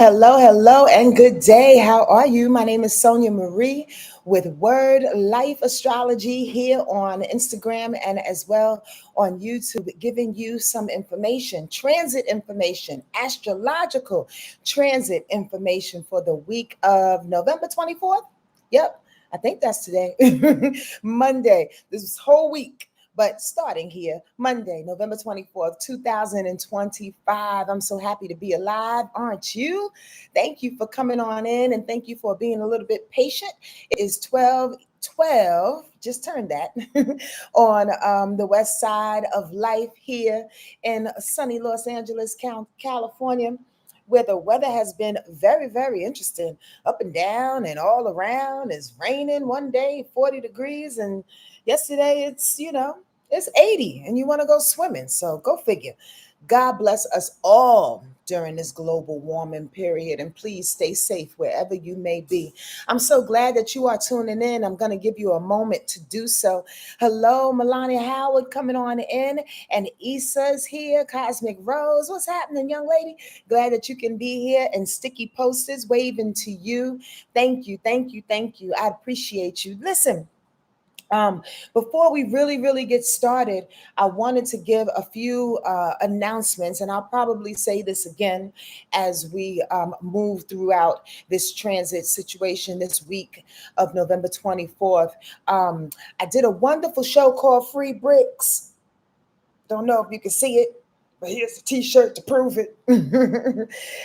Hello, hello, and good day. How are you? My name is SonjaMarie with Wordlife Astrology here on Instagram and as well on YouTube, giving you some information, transit information, astrological transit information for the week of November 24th. Yep, I think that's today, Monday, this whole week. But starting here, Monday, November 24th, 2025. I'm so happy to be alive, aren't you? Thank you for coming on in and thank you for being a little bit patient. It is 12:12. Just turned that on the west side of life here in sunny Los Angeles, California, where the weather has been very, very interesting, up and down and all around. It's raining one day, 40 degrees, and yesterday it's 80 and you want to go swimming. So go figure. God bless us all during this global warming period, and please stay safe wherever you may be. I'm so glad that you are tuning in. I'm going to give you a moment to do so. Hello, Melania Howard coming on in, and Issa's here, Cosmic Rose. What's happening, young lady? Glad that you can be here, and Sticky Posters waving to you. Thank you, thank you, thank you. I appreciate you. Listen, before we really get started, I wanted to give a few announcements, and I'll probably say this again as we move throughout this transit situation this week of November 24th. I did a wonderful show called Free Bricks. Don't know if you can see it, but here's a t-shirt to prove it.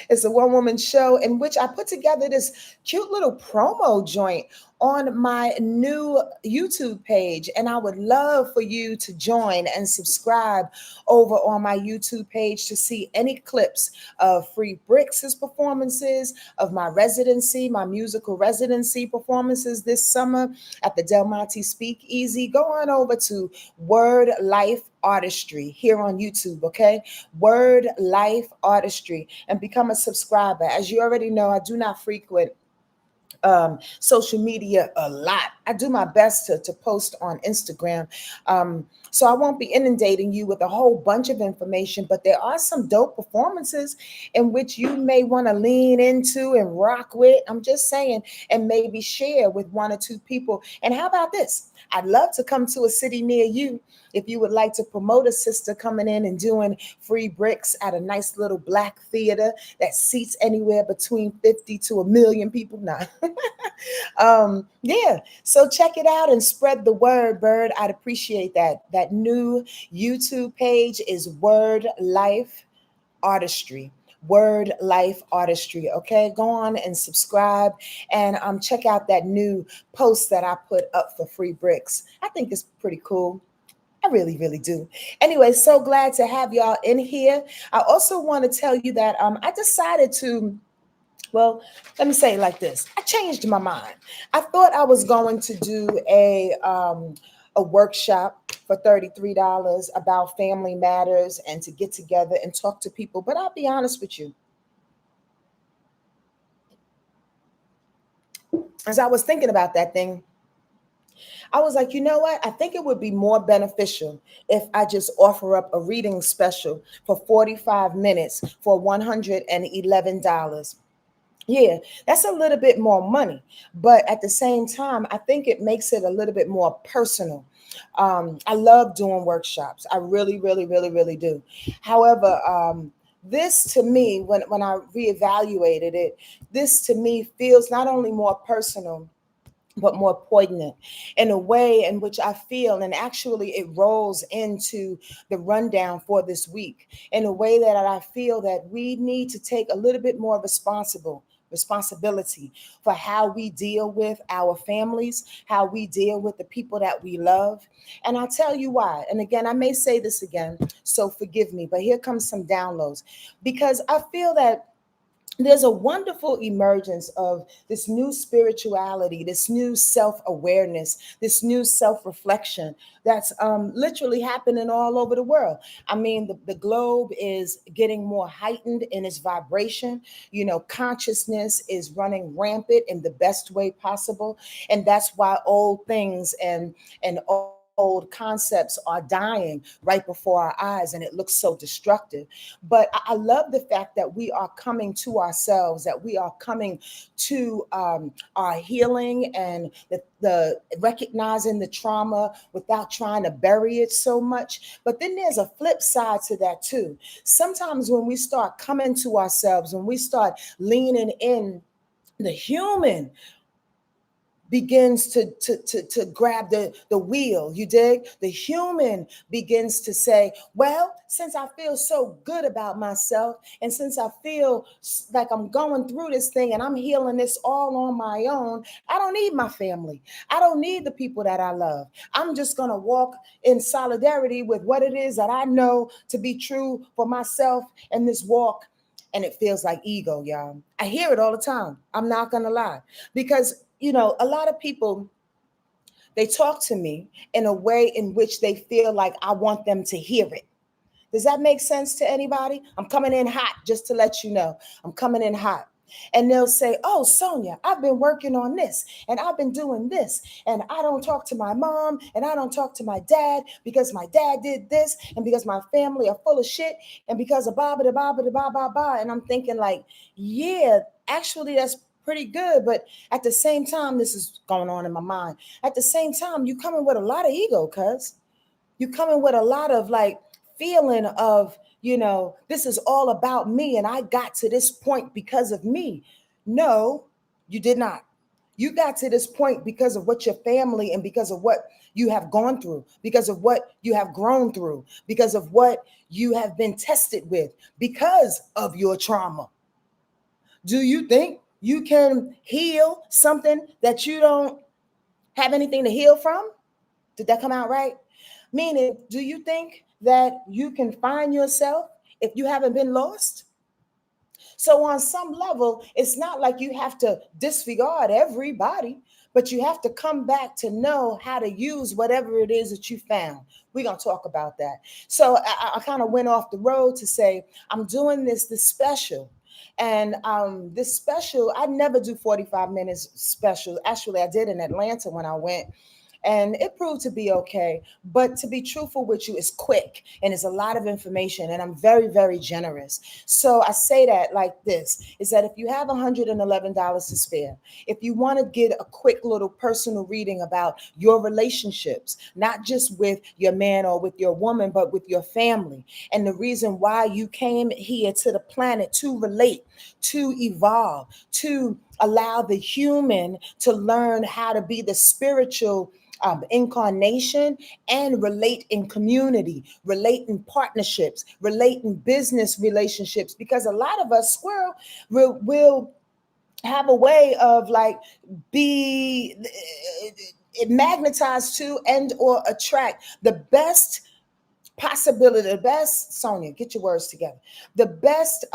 It's a one-woman show in which I put together this cute little promo joint on my new YouTube page, and I would love for you to join and subscribe over on my YouTube page to see any clips of Free Bricks' performances, of my residency, my musical residency performances this summer at the Del Monte Speakeasy. Go on over to Word Life Artistry here on YouTube, okay? Word Life Artistry, and become a subscriber. As you already know, I do not frequent social media a lot. I do my best to post on Instagram. So I won't be inundating you with a whole bunch of information, but there are some dope performances in which you may want to lean into and rock with. I'm just saying, and maybe share with one or two people. And how about this? I'd love to come to a city near you if you would like to promote a sister coming in and doing Free Bricks at a nice little black theater that seats anywhere between 50 to a million people. Nah. Yeah, so check it out and spread the word, bird. I'd appreciate that. That new YouTube page is Word Life Artistry. Word Life Artistry. Okay, go on and subscribe and check out that new post that I put up for Free Bricks. I think it's pretty cool. I really do. Anyway, so glad to have y'all in here. I also want to tell you that I decided to, well, let me say it like this. I changed my mind. I thought I was going to do a workshop for $33 about family matters and to get together and talk to people. But I'll be honest with you. As I was thinking about that thing, I was like, you know what? I think it would be more beneficial if I just offer up a reading special for 45 minutes for $111. Yeah, that's a little bit more money, but at the same time, I think it makes it a little bit more personal. I love doing workshops. I really do. However, this to me, when I reevaluated it, this to me feels not only more personal, but more poignant in a way in which I feel, and actually it rolls into the rundown for this week in a way that I feel that we need to take a little bit more responsibility for how we deal with our families, how we deal with the people that we love. And I'll tell you why. And again, I may say this again, so forgive me, but here comes some downloads, because I feel that there's a wonderful emergence of this new spirituality, this new self-awareness, this new self-reflection that's literally happening all over the world. I mean, the globe is getting more heightened in its vibration. You know, consciousness is running rampant in the best way possible. And that's why old things and old concepts are dying right before our eyes, and it looks so destructive. But I love the fact that we are coming to ourselves, that we are coming to our healing, and the recognizing the trauma without trying to bury it so much. But then there's a flip side to that too. Sometimes when we start coming to ourselves, when we start leaning in, the human begins to grab the wheel. You dig? The human begins to say, well, since I feel so good about myself, and since I feel like I'm going through this thing and I'm healing this all on my own, I don't need my family. I don't need the people that I love. I'm just going to walk in solidarity with what it is that I know to be true for myself in this walk. And it feels like ego, y'all. I hear it all the time. I'm not going to lie. Because, a lot of people, they talk to me in a way in which they feel like I want them to hear it. Does that make sense to anybody? I'm coming in hot, just to let you know. I'm coming in hot. And they'll say, oh, Sonja, I've been working on this and I've been doing this. And I don't talk to my mom and I don't talk to my dad because my dad did this and because my family are full of shit and because of blah, blah, blah, blah, blah, blah, blah. And I'm thinking like, yeah, actually that's pretty good. But at the same time, this is going on in my mind. At the same time, you coming with a lot of ego, cuz. You coming with a lot of like feeling of, this is all about me and I got to this point because of me. No, you did not. You got to this point because of what your family and because of what you have gone through, because of what you have grown through, because of what you have been tested with, because of your trauma. Do you think you can heal something that you don't have anything to heal from? Did that come out right? Meaning, do you think that you can find yourself if you haven't been lost? So on some level, it's not like you have to disregard everybody, but you have to come back to know how to use whatever it is that you found. We're going to talk about that. So I kind of went off the road to say, I'm doing this special. And this special, I never do 45 minutes special. Actually, I did in Atlanta when I went. And it proved to be okay. But to be truthful with you, it's quick and it's a lot of information. And I'm very, very generous. So I say that like this, is that if you have $111 to spare, if you want to get a quick little personal reading about your relationships, not just with your man or with your woman, but with your family, and the reason why you came here to the planet to relate, to evolve, to allow the human to learn how to be the spiritual incarnation and relate in community, relate in partnerships, relate in business relationships, because a lot of us will have a way of like be magnetized to and or attract the best possibility, the best, Sonja, get your words together, the best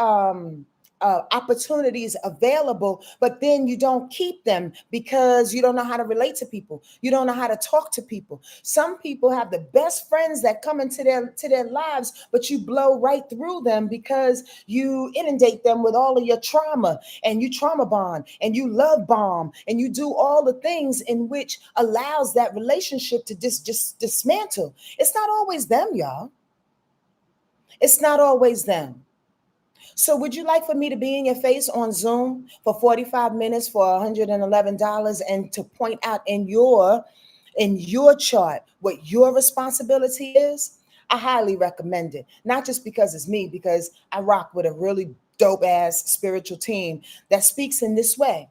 opportunities available, but then you don't keep them because you don't know how to relate to people. You don't know how to talk to people. Some people have the best friends that come into their lives, but you blow right through them because you inundate them with all of your trauma, and you trauma bond and you love bomb and you do all the things in which allows that relationship to just dismantle. It's not always them, y'all. It's not always them. So would you like for me to be in your face on Zoom for 45 minutes for $111 and to point out in your chart what your responsibility is? I highly recommend it. Not just because it's me, because I rock with a really dope ass spiritual team that speaks in this way.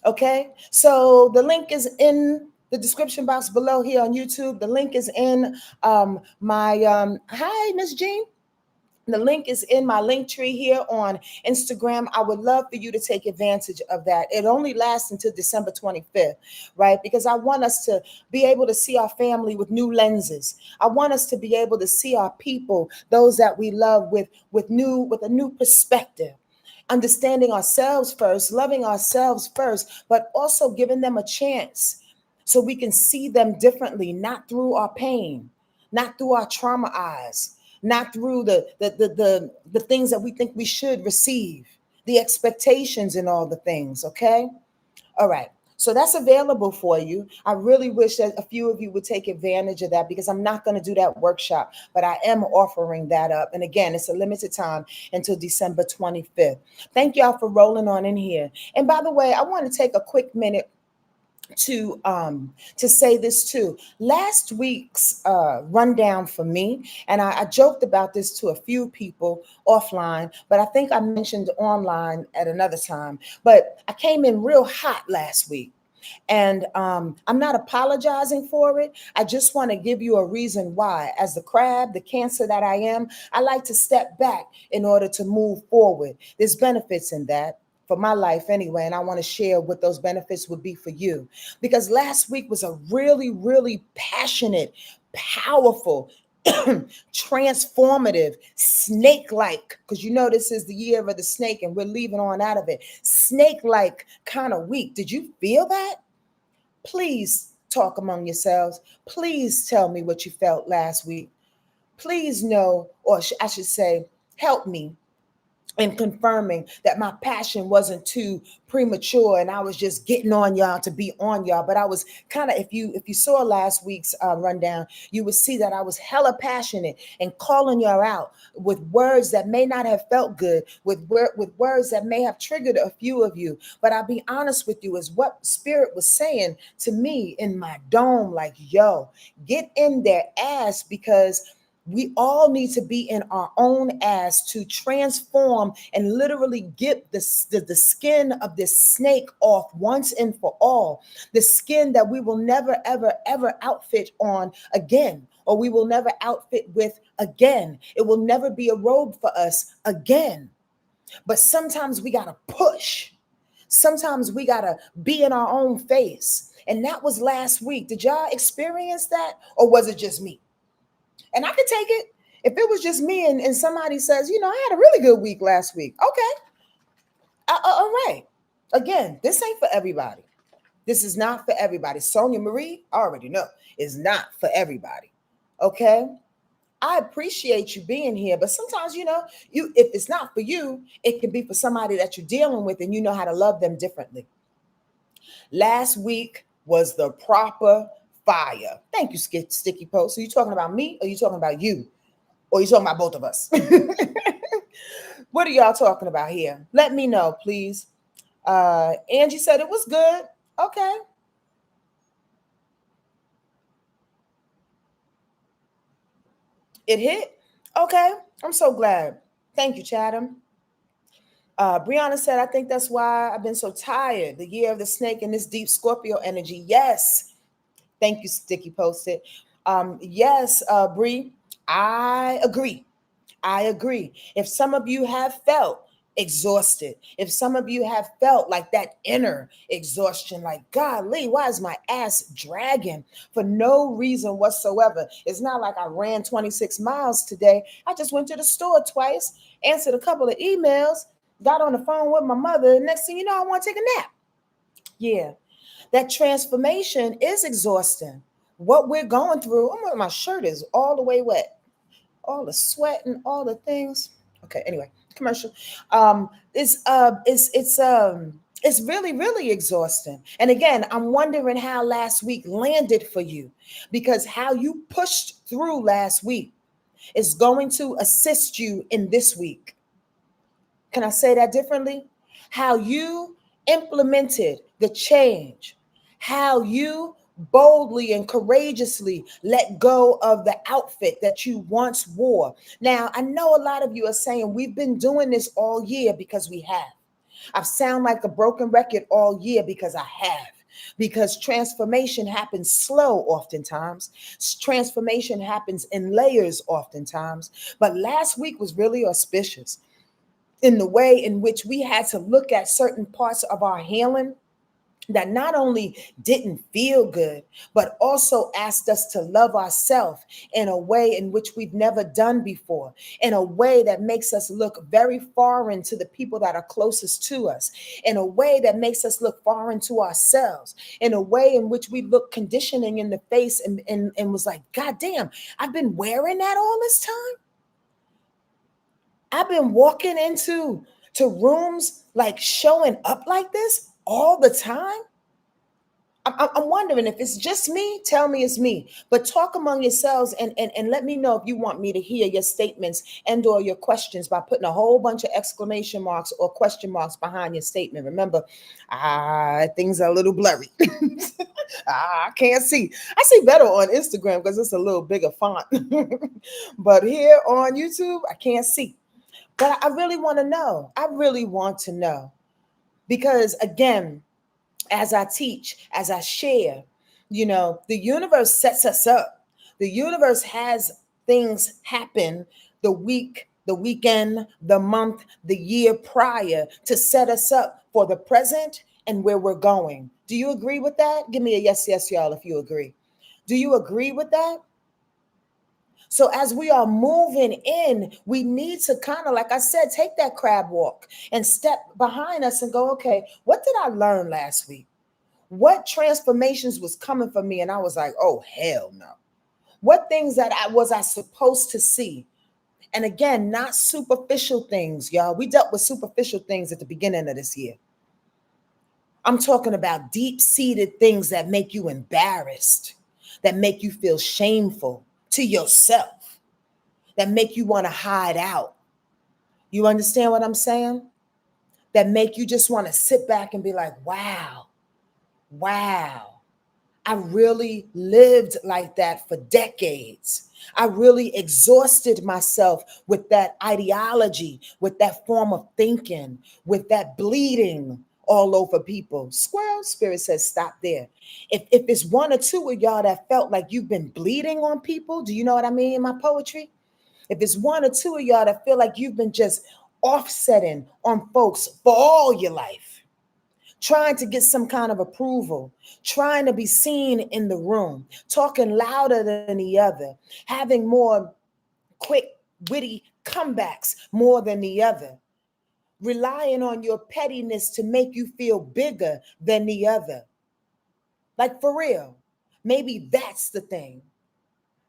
Okay? So the link is in the description box below here on YouTube. The link is in my hi, Miss Jean. The link is in my link tree here on Instagram. I would love for you to take advantage of that. It only lasts until December 25th, right? Because I want us to be able to see our family with new lenses. I want us to be able to see our people, those that we love, with a new perspective. Understanding ourselves first, loving ourselves first, but also giving them a chance so we can see them differently, not through our pain, not through our trauma eyes, not through the things that we think we should receive, the expectations and all the things. Okay. All right. So that's available for you. I really wish that a few of you would take advantage of that because I'm not going to do that workshop, but I am offering that up. And again, it's a limited time until December 25th. Thank y'all for rolling on in here. And by the way, I want to take a quick minute to say this too. Last week's rundown for me, and I joked about this to a few people offline, but I think I mentioned online at another time. But I came in real hot last week. And I'm not apologizing for it. I just want to give you a reason why. As the crab, the Cancer that I am, I like to step back in order to move forward. There's benefits in that for my life anyway, and I want to share what those benefits would be for you. Because last week was a really, really passionate, powerful, transformative, snake-like, because you know this is the year of the snake and we're leaving on out of it, snake-like kind of week. Did you feel that? Please talk among yourselves. Please tell me what you felt last week. Please know, or I should say, help me and confirming that my passion wasn't too premature and I was just getting on y'all to be on y'all. But I was kind of, if you saw last week's rundown, you would see that I was hella passionate and calling y'all out with words that may not have felt good, with words that may have triggered a few of you. But I'll be honest with you, is what Spirit was saying to me in my dome, like, yo, get in their ass, because we all need to be in our own ass to transform and literally get the skin of this snake off once and for all. The skin that we will never, ever, ever outfit on again, or we will never outfit with again. It will never be a robe for us again. But sometimes we got to push. Sometimes we got to be in our own face. And that was last week. Did y'all experience that? Or was it just me? And I could take it. If it was just me and somebody says, you know, I had a really good week last week. Okay. All right. Again, this ain't for everybody. This is not for everybody. Sonja Marie, I already know, is not for everybody. Okay. I appreciate you being here, but sometimes, you know, if it's not for you, it can be for somebody that you're dealing with and you know how to love them differently. Last week was the proper fire. Thank you, Sticky Post. Are you talking about me or are you talking about you? Or are you talking about both of us? What are y'all talking about here? Let me know, please. Angie said it was good. Okay. It hit? Okay. I'm so glad. Thank you, Chatham. Brianna said, I think that's why I've been so tired. The year of the snake and this deep Scorpio energy. Yes. Thank you, Sticky Posted. Yes, Bree, I agree. I agree. If some of you have felt exhausted, if some of you have felt like that inner exhaustion, like, golly, why is my ass dragging for no reason whatsoever? It's not like I ran 26 miles today. I just went to the store twice, answered a couple of emails, got on the phone with my mother. Next thing you know, I want to take a nap. Yeah, that transformation is exhausting. What we're going through, my shirt is all the way wet, all the sweat and all the things. Okay, anyway, commercial. It's really, really exhausting. And again, I'm wondering how last week landed for you, because how you pushed through last week is going to assist you in this week. Can I say that differently? How you implemented the change, how you boldly and courageously let go of the outfit that you once wore. Now, I know a lot of you are saying we've been doing this all year, because we have. I've sound like a broken record all year, because I have. Because transformation happens slow oftentimes. Transformation happens in layers oftentimes. But last week was really auspicious in the way in which we had to look at certain parts of our healing that not only didn't feel good, but also asked us to love ourselves in a way in which we've never done before, in a way that makes us look very foreign to the people that are closest to us, in a way that makes us look foreign to ourselves, in a way in which we look conditioning in the face and was like, God damn, I've been wearing that all this time. I've been walking into rooms like showing up like this all the time. I'm wondering if it's just me. Tell me it's me. But talk among yourselves and let me know if you want me to hear your statements and or your questions by putting a whole bunch of exclamation marks or question marks behind your statement. Remember, things are a little blurry. I can't see. I see better on Instagram because it's a little bigger font. But here on YouTube, I can't see. But I really want to know. I really want to know. Because again, as I teach, as I share, the universe sets us up. The universe has things happen the week, the weekend, the month, the year prior to set us up for the present and where we're going. Do you agree with that? Give me a yes, yes, y'all, if you agree. Do you agree with that? So as we are moving in, we need to kind of, like I said, take that crab walk and step behind us and go, okay, what did I learn last week? What transformations was coming for me? And I was like, oh, hell no. What things that I supposed to see? And again, not superficial things, y'all. We dealt with superficial things at the beginning of this year. I'm talking about deep-seated things that make you embarrassed, that make you feel shameful to yourself, that make you want to hide out. You understand what I'm saying? That make you just want to sit back and be like, wow, I really lived like that for decades. I really exhausted myself with that ideology, with that form of thinking, with that bleeding all over people. Squirrel Spirit says, stop there. If it's one or two of y'all that felt like you've been bleeding on people, do you know what I mean in my poetry? If it's one or two of y'all that feel like you've been just offsetting on folks for all your life, trying to get some kind of approval, trying to be seen in the room, talking louder than the other, having more quick, witty comebacks more than the other, relying on your pettiness to make you feel bigger than the other. Like for real, maybe that's the thing.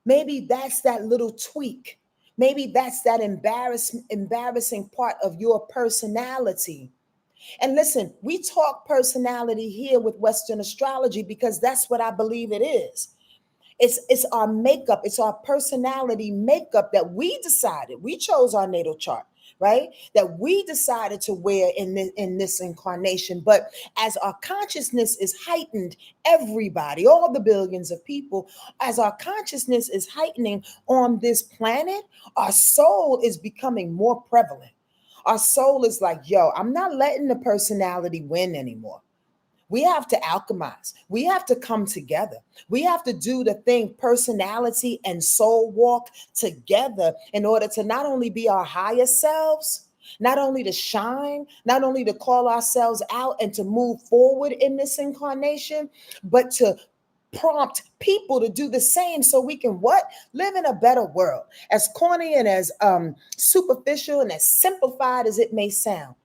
Maybe that's that little tweak. Maybe that's that embarrassing part of your personality. And listen, we talk personality here with Western astrology because that's what I believe it is. It's our makeup, it's our personality makeup that we decided. We chose our natal chart, right? That we decided to wear in this incarnation. But as our consciousness is heightened, everybody, all the billions of people, as our consciousness is heightening on this planet, our soul is becoming more prevalent. Our soul is like, yo, I'm not letting the personality win anymore. We have to alchemize. We have to come together. We have to do the thing, personality and soul walk together in order to not only be our higher selves, not only to shine, not only to call ourselves out and to move forward in this incarnation, but to prompt people to do the same so we can what? Live in a better world. As corny and as superficial and as simplified as it may sound,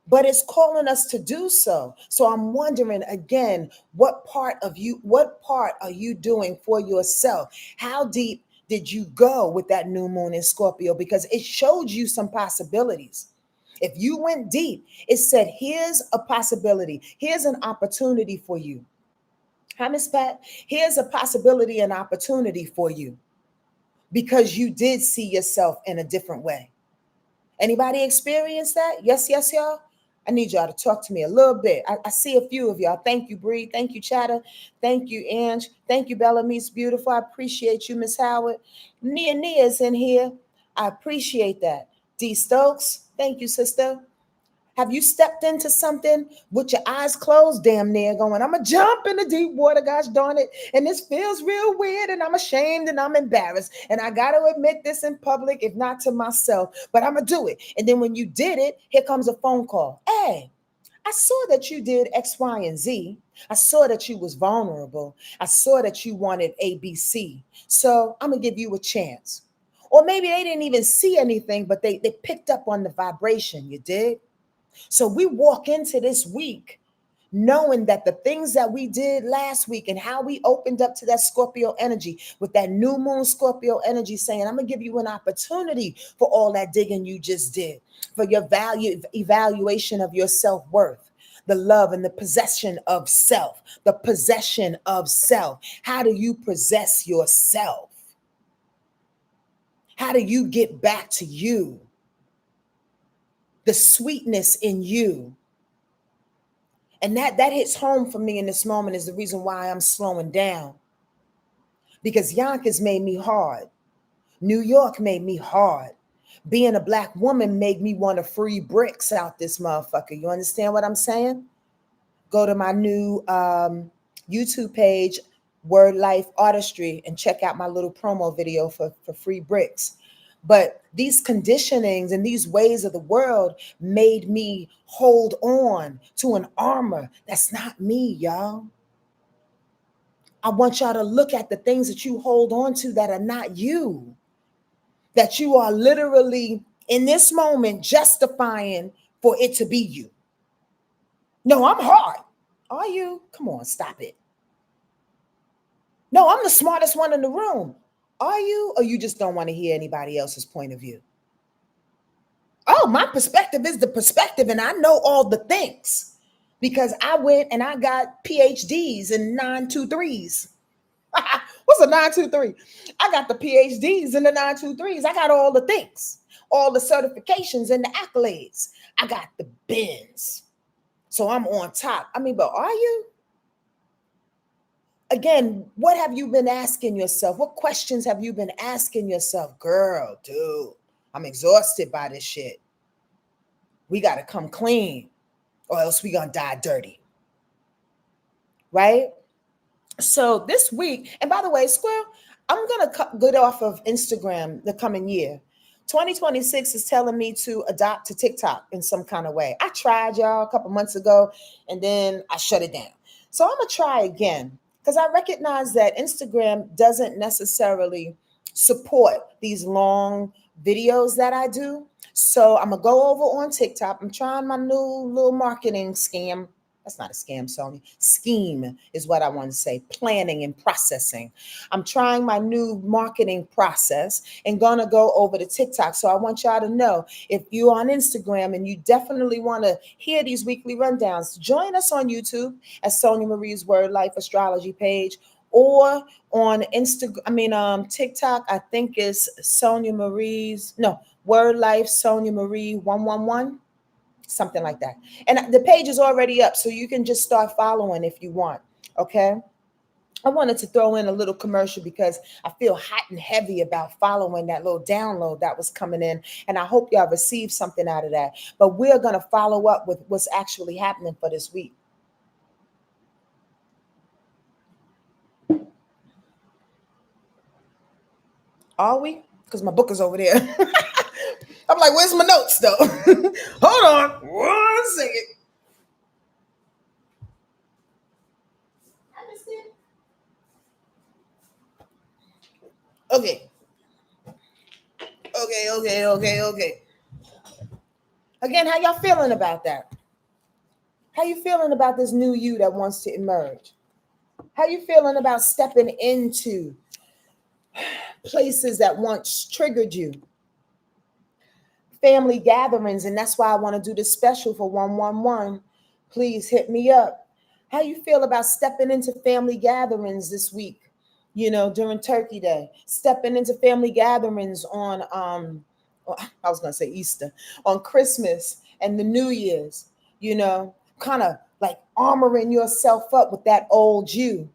but it's calling us to do so. So I'm wondering again, what part are you doing for yourself? How deep did you go with that new moon in Scorpio? Because it showed you some possibilities. If you went deep, it said, here's a possibility. Here's an opportunity for you. Hi, Miss Pat. Here's a possibility and opportunity for you because you did see yourself in a different way. Anybody experience that? Yes, yes, y'all. I need y'all to talk to me a little bit. I see a few of y'all. Thank you, Bree. Thank you, Chatter. Thank you, Ange. Thank you, Bellamy's beautiful. I appreciate you, Miss Howard. Nia's in here. I appreciate that. D Stokes. Thank you, sister. Have you stepped into something with your eyes closed, damn near going, I'm going to jump in the deep water, gosh darn it. And this feels real weird and I'm ashamed and I'm embarrassed. And I got to admit this in public, if not to myself, but I'm going to do it. And then when you did it, here comes a phone call. Hey, I saw that you did X, Y, and Z. I saw that you was vulnerable. I saw that you wanted ABC. So I'm going to give you a chance. Or maybe they didn't even see anything, but they picked up on the vibration. You did? So we walk into this week knowing that the things that we did last week and how we opened up to that Scorpio energy with that new moon Scorpio energy saying, I'm going to give you an opportunity for all that digging you just did, for your value evaluation of your self-worth. the love and the possession of self, the possession of self. How do you possess yourself? How do you get back to you? The sweetness in you. And that hits home for me in this moment is the reason why I'm slowing down. Because Yonkers made me hard. New York made me hard. Being a Black woman made me want to free bricks out this motherfucker. You understand what I'm saying? Go to my new YouTube page, Wordlife Artistry, and check out my little promo video for free bricks. But these conditionings and these ways of the world made me hold on to an armor that's not me, y'all. I want y'all to look at the things that you hold on to that are not you, that you are literally in this moment justifying for it to be you. No, I'm hard. Are you? Come on, stop it. No, I'm the smartest one in the room. Are you? Or you just don't want to hear anybody else's point of view? Oh, my perspective is the perspective, and I know all the things because I went and I got PhDs in 923s. What's a 923? I got the PhDs in the 923s. I got all the things, all the certifications and the accolades. I got the bins. So I'm on top. I mean, but are you? Again, what have you been asking yourself? What questions have you been asking yourself? Girl, dude, I'm exhausted by this shit. We got to come clean or else we going to die dirty. Right? So this week, and by the way, Squirrel, I'm going to get off of Instagram the coming year. 2026 is telling me to adopt to TikTok in some kind of way. I tried, y'all, a couple months ago, and then I shut it down. So I'm going to try again because I recognize that Instagram doesn't necessarily support these long videos that I do. So I'm going to go over on TikTok. I'm trying my new little marketing scam. That's not a scam, Sonya. Scheme is what I want to say. Planning and processing. I'm trying my new marketing process and going to go over to TikTok. So I want y'all to know, if you're on Instagram and you definitely want to hear these weekly rundowns, join us on YouTube at Sonja Marie's Wordlife Astrology page, or on TikTok, I think it's Sonja Marie's, Wordlife Sonja Marie 111. Something like that. And the page is already up, so you can just start following if you want. Okay. I wanted to throw in a little commercial because I feel hot and heavy about following that little download that was coming in. And I hope y'all received something out of that. But we're going to follow up with what's actually happening for this week. Are we? Because my book is over there. I'm like, where's my notes though? Hold on 1 second. Okay. Again, how y'all feeling about that? How you feeling about this new you that wants to emerge? How you feeling about stepping into places that once triggered you? Family gatherings, and that's why I want to do this special for 111. Please hit me up. How you feel about stepping into family gatherings this week? During Turkey Day, stepping into family gatherings on I was gonna say Easter, on Christmas and the New Year's, kind of like armoring yourself up with that old you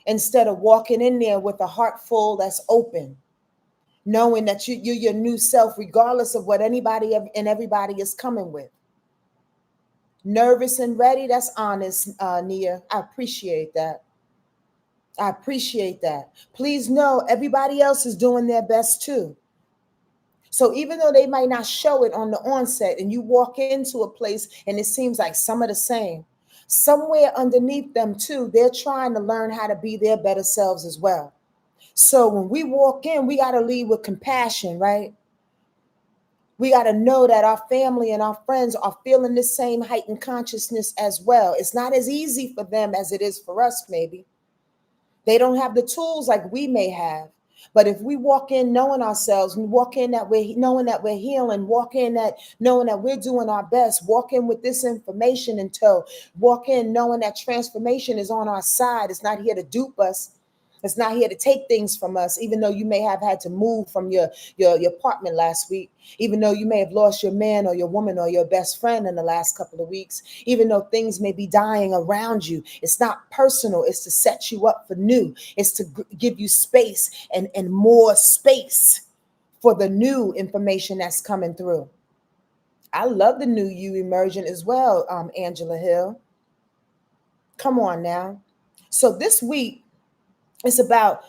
instead of walking in there with a heart full that's open, knowing that you're your new self, regardless of what anybody and everybody is coming with. Nervous and ready, that's honest, Nia. I appreciate that. I appreciate that. Please know everybody else is doing their best too. So even though they might not show it on the onset and you walk into a place and it seems like some of the same, somewhere underneath them too, they're trying to learn how to be their better selves as well. So when we walk in, we got to lead with compassion, right? We got to know that our family and our friends are feeling the same heightened consciousness as well. It's not as easy for them as it is for us, maybe. They don't have the tools like we may have, But if we walk in knowing ourselves, and walk in that we're knowing that we're healing, walk in that knowing that we're doing our best, walk in with this information in tow, walk in knowing that transformation is on our side. It's not here to dupe us. It's not here to take things from us, even though you may have had to move from your apartment last week, even though you may have lost your man or your woman or your best friend in the last couple of weeks, even though things may be dying around you. It's not personal. It's to set you up for new. It's to give you space and more space for the new information that's coming through. I love the new you emerging as well, Angela Hill. Come on now. So this week, it's about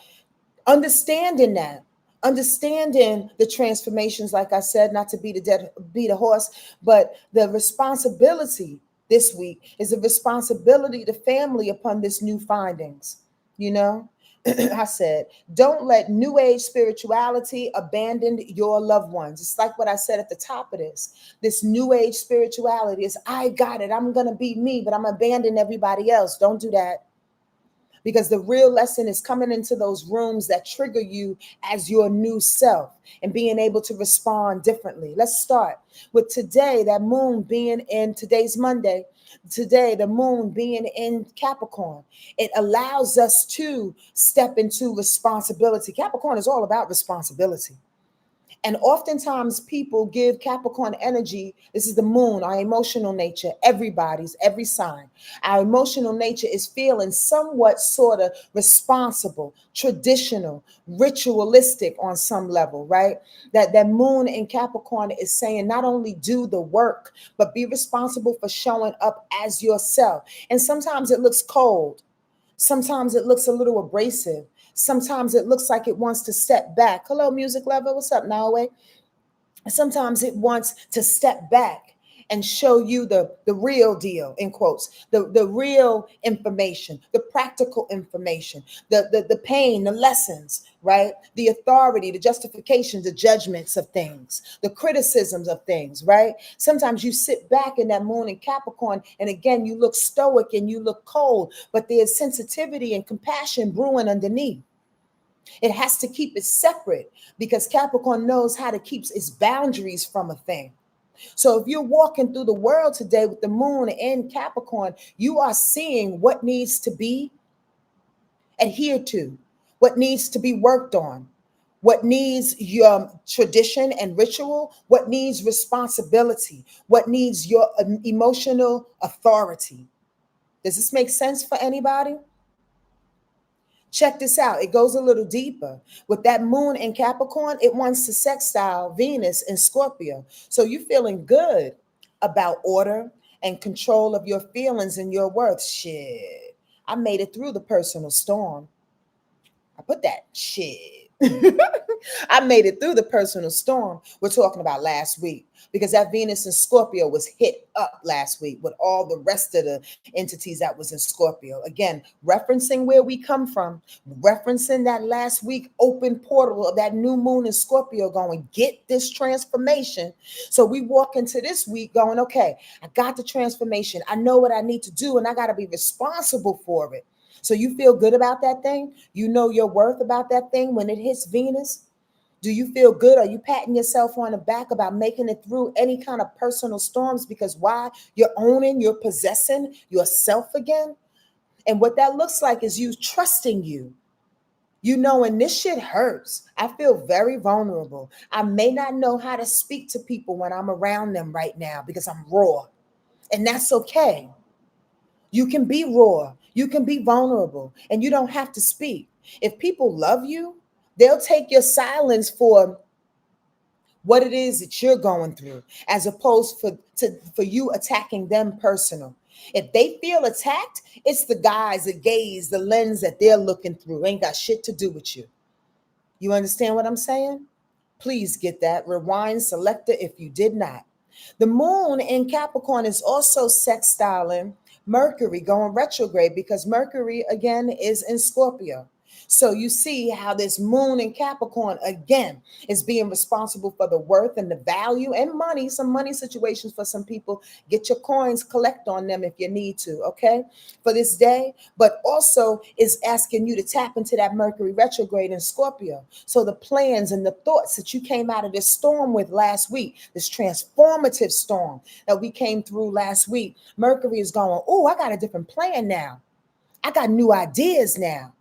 understanding that, understanding the transformations, like I said, not to beat a horse, but the responsibility this week is a responsibility to family upon this new findings. You know, I said, don't let new age spirituality abandon your loved ones. It's like what I said at the top of this new age spirituality is, I got it, I'm going to be me, but I'm abandoning everybody else. Don't do that. Because the real lesson is coming into those rooms that trigger you as your new self and being able to respond differently. Let's start with today, that moon being in today's Monday. Today, the moon being in Capricorn, it allows us to step into responsibility. Capricorn is all about responsibility. And oftentimes people give Capricorn energy. This is the moon, our emotional nature, everybody's, every sign. Our emotional nature is feeling somewhat sort of responsible, traditional, ritualistic on some level, right? That moon in Capricorn is saying not only do the work, but be responsible for showing up as yourself. And sometimes it looks cold. Sometimes it looks a little abrasive. Sometimes it looks like it wants to step back. Hello, music lover. What's up, Norway? Sometimes it wants to step back and show you the real deal, in quotes, the real information, the practical information, the pain, the lessons, right? The authority, the justifications, the judgments of things, the criticisms of things, right? Sometimes you sit back in that moon in Capricorn, and again, you look stoic and you look cold, but there's sensitivity and compassion brewing underneath. It has to keep it separate because Capricorn knows how to keep its boundaries from a thing. So if you're walking through the world today with the moon in Capricorn, you are seeing what needs to be adhered to, what needs to be worked on, what needs your tradition and ritual, what needs responsibility, what needs your emotional authority. Does this make sense for anybody? Check this out. It goes a little deeper. With that moon in Capricorn, it wants to sextile Venus in Scorpio. So you're feeling good about order and control of your feelings and your worth. Shit. I made it through the personal storm. I put that shit. I made it through the personal storm we're talking about last week because that Venus in Scorpio was hit up last week with all the rest of the entities that was in Scorpio. Again, referencing where we come from, referencing that last week open portal of that new moon in Scorpio going, get this transformation. So we walk into this week going, okay, I got the transformation. I know what I need to do and I got to be responsible for it. So you feel good about that thing? You know your worth about that thing when it hits Venus? Do you feel good? Are you patting yourself on the back about making it through any kind of personal storms? Because why? You're owning, you're possessing yourself again. And what that looks like is you trusting you. You know, and this shit hurts. I feel very vulnerable. I may not know how to speak to people when I'm around them right now because I'm raw. And that's okay. You can be raw, you can be vulnerable, and you don't have to speak. If people love you, they'll take your silence for what it is that you're going through, as opposed for you attacking them personal. If they feel attacked, it's the guys, the gaze, the lens that they're looking through. Ain't got shit to do with you. You understand what I'm saying? Please get that. Rewind selector if you did not. The moon in Capricorn is also sextiling Mercury going retrograde because Mercury, again, is in Scorpio. So you see how this moon in Capricorn again is being responsible for the worth and the value and money, some money situations for some people. Get your coins, collect on them if you need to, okay, for this day. But also is asking you to tap into that Mercury retrograde in Scorpio. So the plans and the thoughts that you came out of this storm with last week, this transformative storm that we came through last week, Mercury is going, oh, I got a different plan now. I got new ideas now.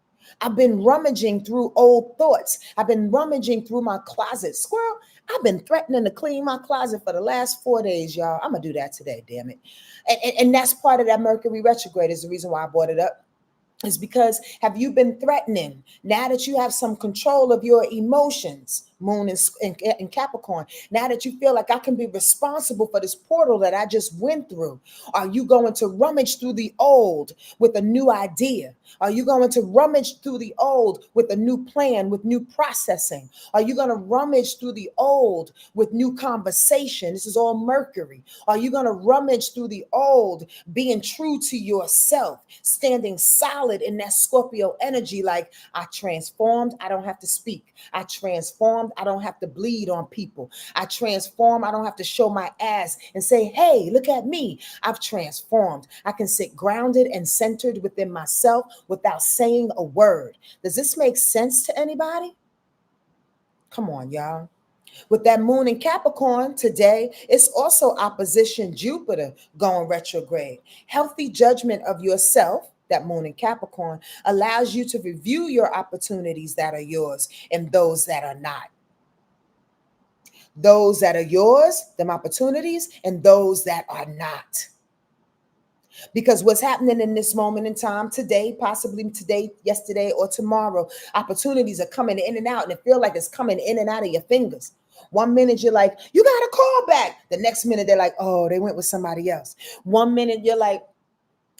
I've been rummaging through old thoughts. I've been rummaging through my closet. Squirrel, I've been threatening to clean my closet for the last 4 days, y'all. I'm going to do that today, damn it. And that's part of that Mercury retrograde is the reason why I brought it up. Is because have you been threatening now that you have some control of your emotions, moon in Capricorn, now that you feel like I can be responsible for this portal that I just went through? Are you going to rummage through the old with a new idea? Are you going to rummage through the old with a new plan, with new processing? Are you going to rummage through the old with new conversation? This is all Mercury. Are you going to rummage through the old, being true to yourself, standing solid in that Scorpio energy, like I transformed, I don't have to speak. I transformed, I don't have to bleed on people. I transform, I don't have to show my ass and say, hey, look at me. I've transformed. I can sit grounded and centered within myself without saying a word. Does this make sense to anybody? Come on, y'all. With that moon in Capricorn today, it's also opposition Jupiter going retrograde. Healthy judgment of yourself, that moon in Capricorn, allows you to review your opportunities that are yours and those that are not. Those that are yours, them opportunities, and those that are not. Because what's happening in this moment in time today, possibly today, yesterday, or tomorrow, opportunities are coming in and out, and it feels like it's coming in and out of your fingers. 1 minute you're like, you got to call back. The next minute they're like, oh, they went with somebody else. 1 minute you're like,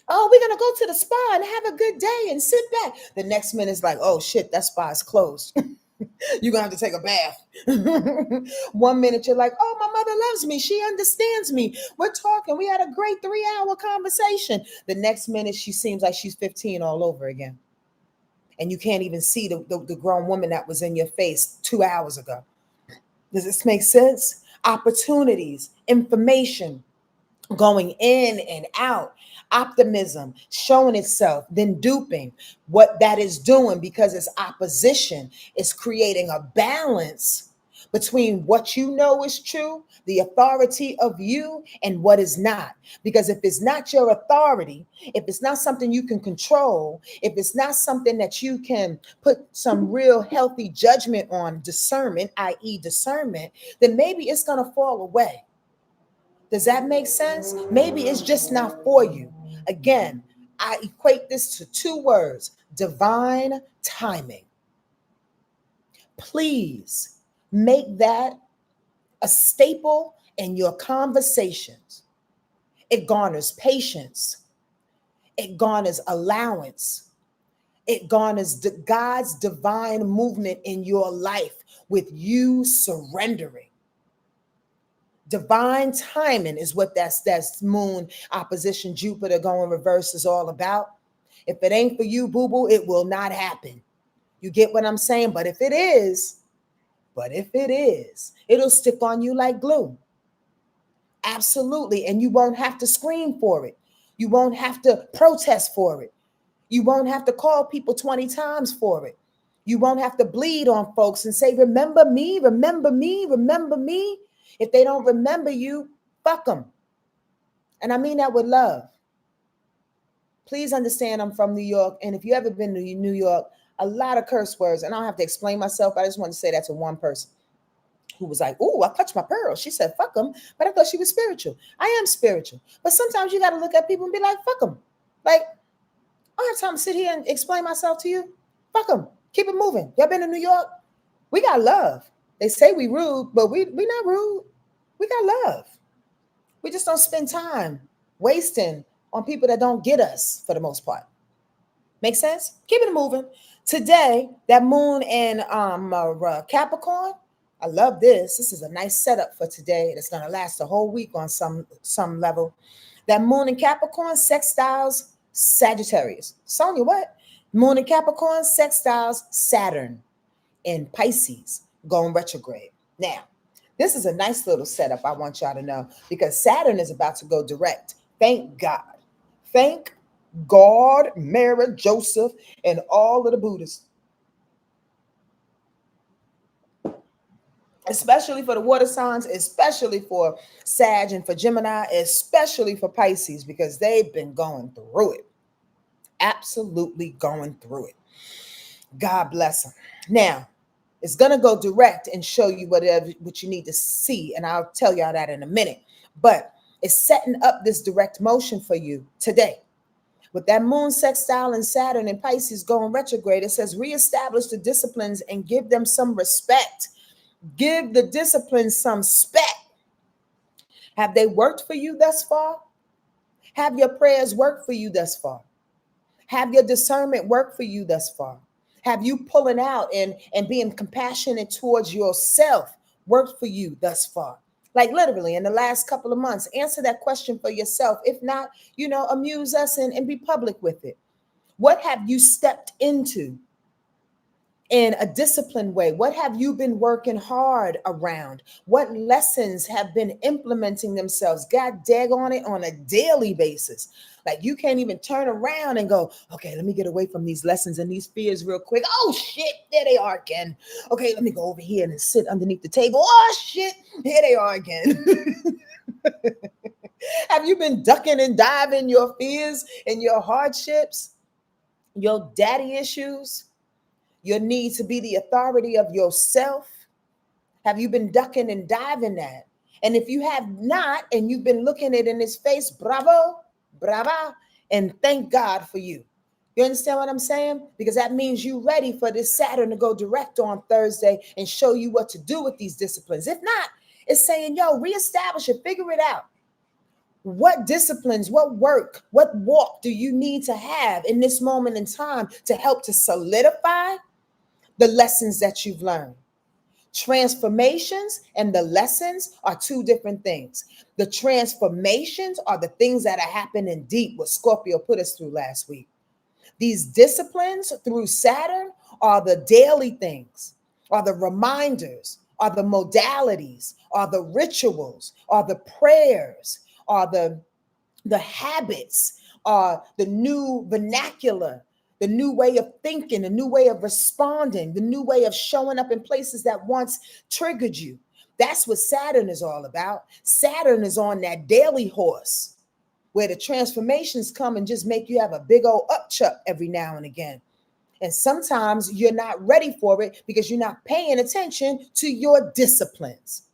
oh, we're going to go to the spa and have a good day and sit back. The next minute is like, oh shit, that spa is closed. You're going to have to take a bath. 1 minute you're like, oh, my mother loves me. She understands me. We're talking. We had a great 3-hour conversation. The next minute she seems like she's 15 all over again. And you can't even see the grown woman that was in your face 2 hours ago. Does this make sense? Opportunities, information going in and out, optimism showing itself, then duping. What that is doing, because it's opposition, is creating a balance between what you know is true, the authority of you, and what is not. Because if it's not your authority, if it's not something you can control, if it's not something that you can put some real healthy judgment on, discernment, i.e. discernment, then maybe it's going to fall away. Does that make sense? Maybe it's just not for you. Again, I equate this to 2 words: divine timing. Please make that a staple in your conversations. It garners patience. It garners allowance. It garners God's divine movement in your life with you surrendering. Divine timing is what that's moon opposition Jupiter going reverse is all about. If it ain't for you, boo-boo, it will not happen. You get what I'm saying? But if it is, it'll stick on you like glue. Absolutely. And you won't have to scream for it. You won't have to protest for it. You won't have to call people 20 times for it. You won't have to bleed on folks and say, remember me, remember me, remember me. If they don't remember you, fuck them. And I mean that with love. Please understand I'm from New York. And if you ever been to New York, a lot of curse words. And I don't have to explain myself. I just want to say that to one person who was like, oh, I clutched my pearls. She said, fuck them. But I thought she was spiritual. I am spiritual. But sometimes you got to look at people and be like, fuck them. Like, I don't have time to sit here and explain myself to you. Fuck them. Keep it moving. Y'all been to New York? We got love. They say we rude, but we not rude. We got love. We just don't spend time wasting on people that don't get us for the most part. Make sense? Keep it moving. Today, that moon in Capricorn, I love this. This is a nice setup for today. It's going to last a whole week on some level. That moon in Capricorn sextiles Sagittarius. Sonja, what? Moon in Capricorn sextiles Saturn in Pisces going retrograde. Now, this is a nice little setup I want y'all to know, because Saturn is about to go direct. Thank God. Thank God, Mary, Joseph, and all of the Buddhists. Especially for the water signs, especially for Sag and for Gemini, especially for Pisces, because they've been going through it. Absolutely going through it. God bless them. Now, it's going to go direct and show you what you need to see, and I'll tell y'all that in a minute. But it's setting up this direct motion for you today. With that moon sextile and Saturn and Pisces going retrograde, it says reestablish the disciplines and give them some respect. Give the disciplines some respect. Have they worked for you thus far? Have your prayers worked for you thus far? Have your discernment worked for you thus far? Have you pulling out and being compassionate towards yourself worked for you thus far? Like literally in the last couple of months, answer that question for yourself. If not, amuse us and be public with it. What have you stepped into in a disciplined way? What have you been working hard around? What lessons have been implementing themselves, God daggone it, on a daily basis? Like you can't even turn around and go, okay, let me get away from these lessons and these fears real quick. Oh shit, there they are again. Okay, let me go over here and sit underneath the table. Oh shit, here they are again. Have you been ducking and diving your fears and your hardships, your daddy issues, your need to be the authority of yourself? Have you been ducking and diving that? And if you have not, and you've been looking it in his face, bravo, brava, and thank God for you. You understand what I'm saying? Because that means you're ready for this Saturn to go direct on Thursday and show you what to do with these disciplines. If not, it's saying, yo, reestablish it, figure it out. What disciplines, what work, what walk do you need to have in this moment in time to help to solidify the lessons that you've learned? Transformations and the lessons are two different things. The transformations are the things that are happening deep, what Scorpio put us through last week. These disciplines through Saturn are the daily things, are the reminders, are the modalities, are the rituals, are the prayers, are the habits, are the new vernacular, the new way of thinking, the new way of responding, the new way of showing up in places that once triggered you. That's what Saturn is all about. Saturn is on that daily horse where the transformations come and just make you have a big old upchuck every now and again. And sometimes you're not ready for it because you're not paying attention to your disciplines.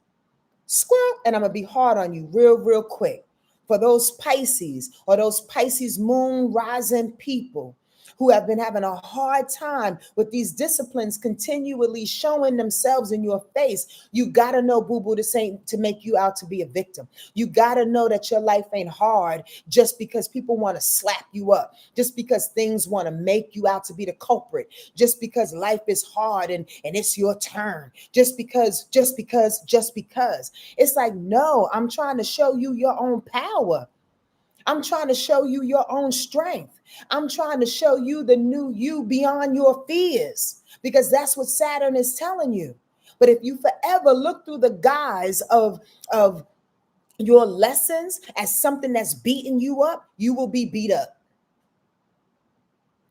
Squirrel, and I'm going to be hard on you real quick. For those Pisces or those Pisces moon rising people who have been having a hard time with these disciplines continually showing themselves in your face, you got to know, boo-boo, this ain't to make you out to be a victim. You got to know that your life ain't hard just because people want to slap you up, just because things want to make you out to be the culprit, just because life is hard and it's your turn, just because. It's like, no, I'm trying to show you your own power. I'm trying to show you your own strength. I'm trying to show you the new you beyond your fears, because that's what Saturn is telling you. But if you forever look through the guise of your lessons as something that's beating you up, you will be beat up.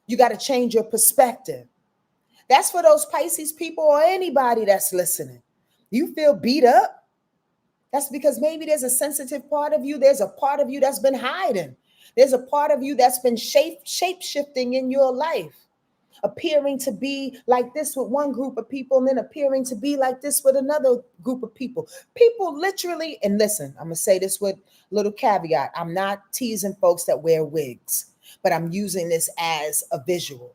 You got to change your perspective. That's for those Pisces people or anybody that's listening. You feel beat up? That's because maybe there's a sensitive part of you. There's a part of you that's been hiding. There's a part of you that's been shape-shifting in your life, appearing to be like this with one group of people and then appearing to be like this with another group of people. People literally, and listen, I'm going to say this with a little caveat. I'm not teasing folks that wear wigs, but I'm using this as a visual.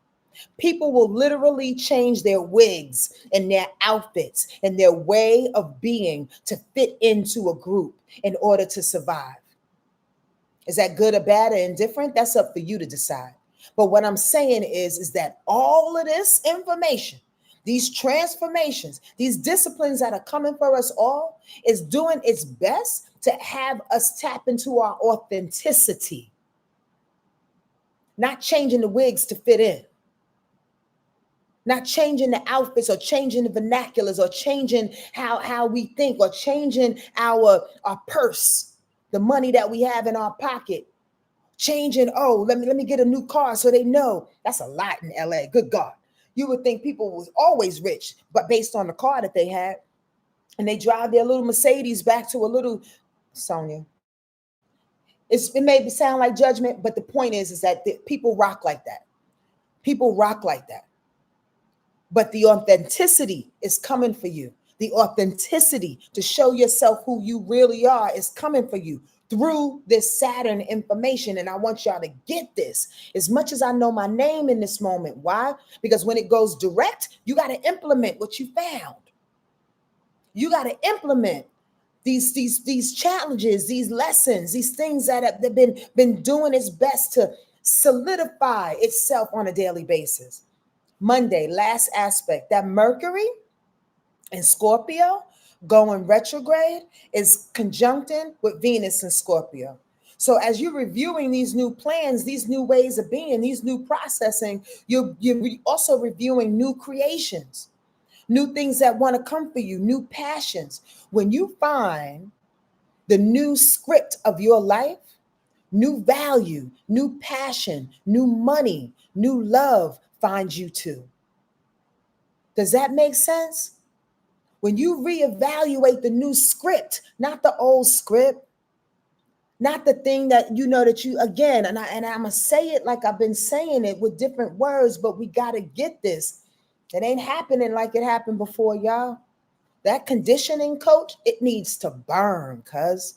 People will literally change their wigs and their outfits and their way of being to fit into a group in order to survive. Is that good or bad or indifferent? That's up for you to decide. But what I'm saying is that all of this information, these transformations, these disciplines that are coming for us all, is doing its best to have us tap into our authenticity, not changing the wigs to fit in. Not changing the outfits or changing the vernaculars or changing how we think or changing our purse, the money that we have in our pocket. Changing, oh, let me get a new car so they know. That's a lot in LA. Good God. You would think people was always rich, but based on the car that they had, and they drive their little Mercedes back to a little Sonja. It may sound like judgment, but the point is that people rock like that. People rock like that. But the authenticity is coming for you. The authenticity to show yourself who you really are is coming for you through this Saturn information. And I want y'all to get this as much as I know my name in this moment. Why? Because when it goes direct, you got to implement what you found. You got to implement these challenges, these lessons, these things that have been doing its best to solidify itself on a daily basis. Monday, last aspect, that Mercury in Scorpio going retrograde is conjuncting with Venus in Scorpio. So as you're reviewing these new plans, these new ways of being, these new processing, you're also reviewing new creations, new things that want to come for you, new passions. When you find the new script of your life, new value, new passion, new money, new love finds you too. Does that make sense? When you reevaluate the new script, not the old script, not the thing that you know that you, again, and I'm going to say it like I've been saying it with different words, but we got to get this. It ain't happening like it happened before, y'all. That conditioning coach, it needs to burn, because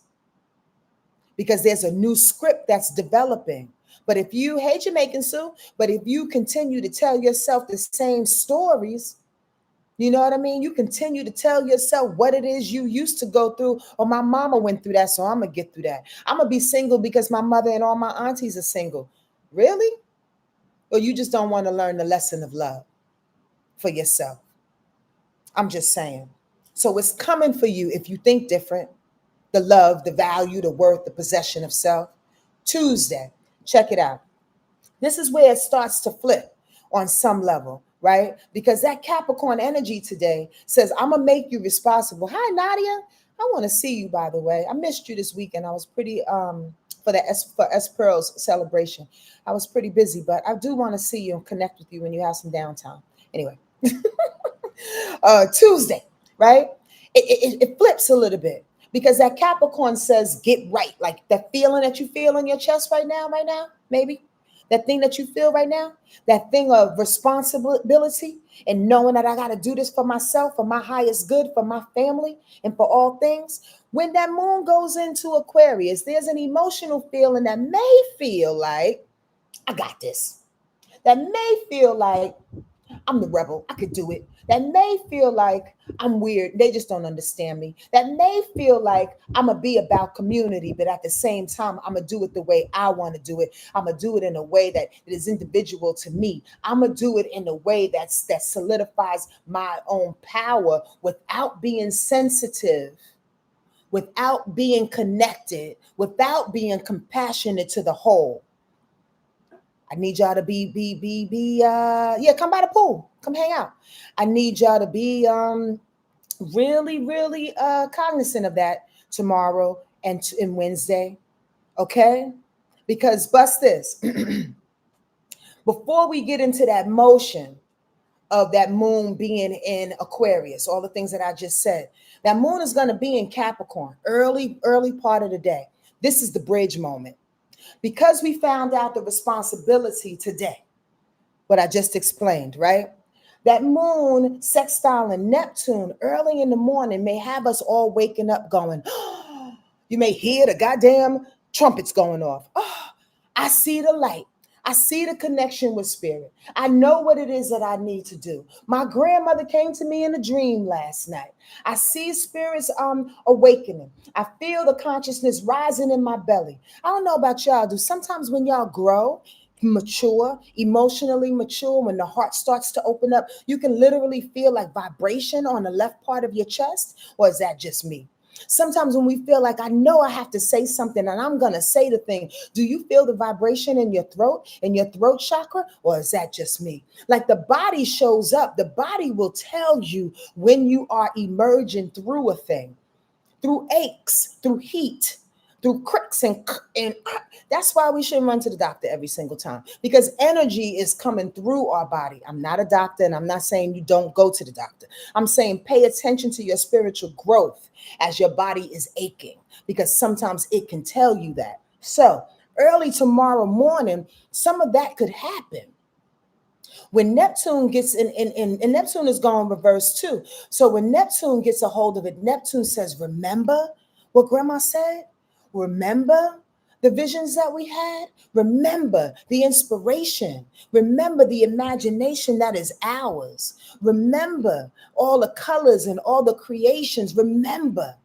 there's a new script that's developing. But if you, hey, Jamaican Sue, but if you continue to tell yourself the same stories, you know what I mean? You continue to tell yourself what it is you used to go through. Or my mama went through that, so I'm going to get through that. I'm going to be single because my mother and all my aunties are single. Really? Or you just don't want to learn the lesson of love for yourself? I'm just saying. So it's coming for you if you think different. The love, the value, the worth, the possession of self. Tuesday, check it out. This is where it starts to flip on some level, right? Because that Capricorn energy today says, I'm going to make you responsible. Hi, Nadia. I want to see you, by the way. I missed you this weekend. I was pretty, for S-Pearl's celebration. I was pretty busy, but I do want to see you and connect with you when you have some downtime. Anyway, Tuesday, right? It flips a little bit. Because that Capricorn says, get right. Like that feeling that you feel in your chest right now, maybe. That thing that you feel right now, that thing of responsibility and knowing that I got to do this for myself, for my highest good, for my family, and for all things. When that moon goes into Aquarius, there's an emotional feeling that may feel like, I got this. That may feel like, I'm the rebel. I could do it. That may feel like I'm weird. They just don't understand me. That may feel like I'm going to be about community, but at the same time, I'm going to do it the way I want to do it. I'm going to do it in a way that is individual to me. I'm going to do it in a way that solidifies my own power without being sensitive, without being connected, without being compassionate to the whole. I need y'all to come by the pool. Come hang out. I need y'all to be really, really cognizant of that tomorrow and Wednesday. Okay? Because bust this. Before we get into that motion of that moon being in Aquarius, all the things that I just said, that moon is going to be in Capricorn, early part of the day. This is the bridge moment. Because we found out the responsibility today, what I just explained, right? That moon sextile in Neptune early in the morning may have us all waking up going, oh, you may hear the goddamn trumpets going off. Oh, I see the light. I see the connection with spirit. I know what it is that I need to do. My grandmother came to me in a dream last night. I see spirits awakening. I feel the consciousness rising in my belly. I don't know about y'all. Do sometimes when y'all grow, mature, emotionally mature, when the heart starts to open up, you can literally feel like vibration on the left part of your chest? Or is that just me? Sometimes when we feel like, I know I have to say something and I'm going to say the thing. Do you feel the vibration in your throat chakra? Or is that just me? Like the body shows up. The body will tell you when you are emerging through a thing, through aches, through heat, through cricks and that's why we shouldn't run to the doctor every single time, because energy is coming through our body. I'm not a doctor, and I'm not saying you don't go to the doctor. I'm saying pay attention to your spiritual growth as your body is aching, because sometimes it can tell you that. So early tomorrow morning, some of that could happen. When Neptune gets in, and Neptune is going reverse too. So when Neptune gets a hold of it, Neptune says, remember what grandma said? Remember the visions that we had? Remember the inspiration. Remember the imagination that is ours. Remember all the colors and all the creations. Remember,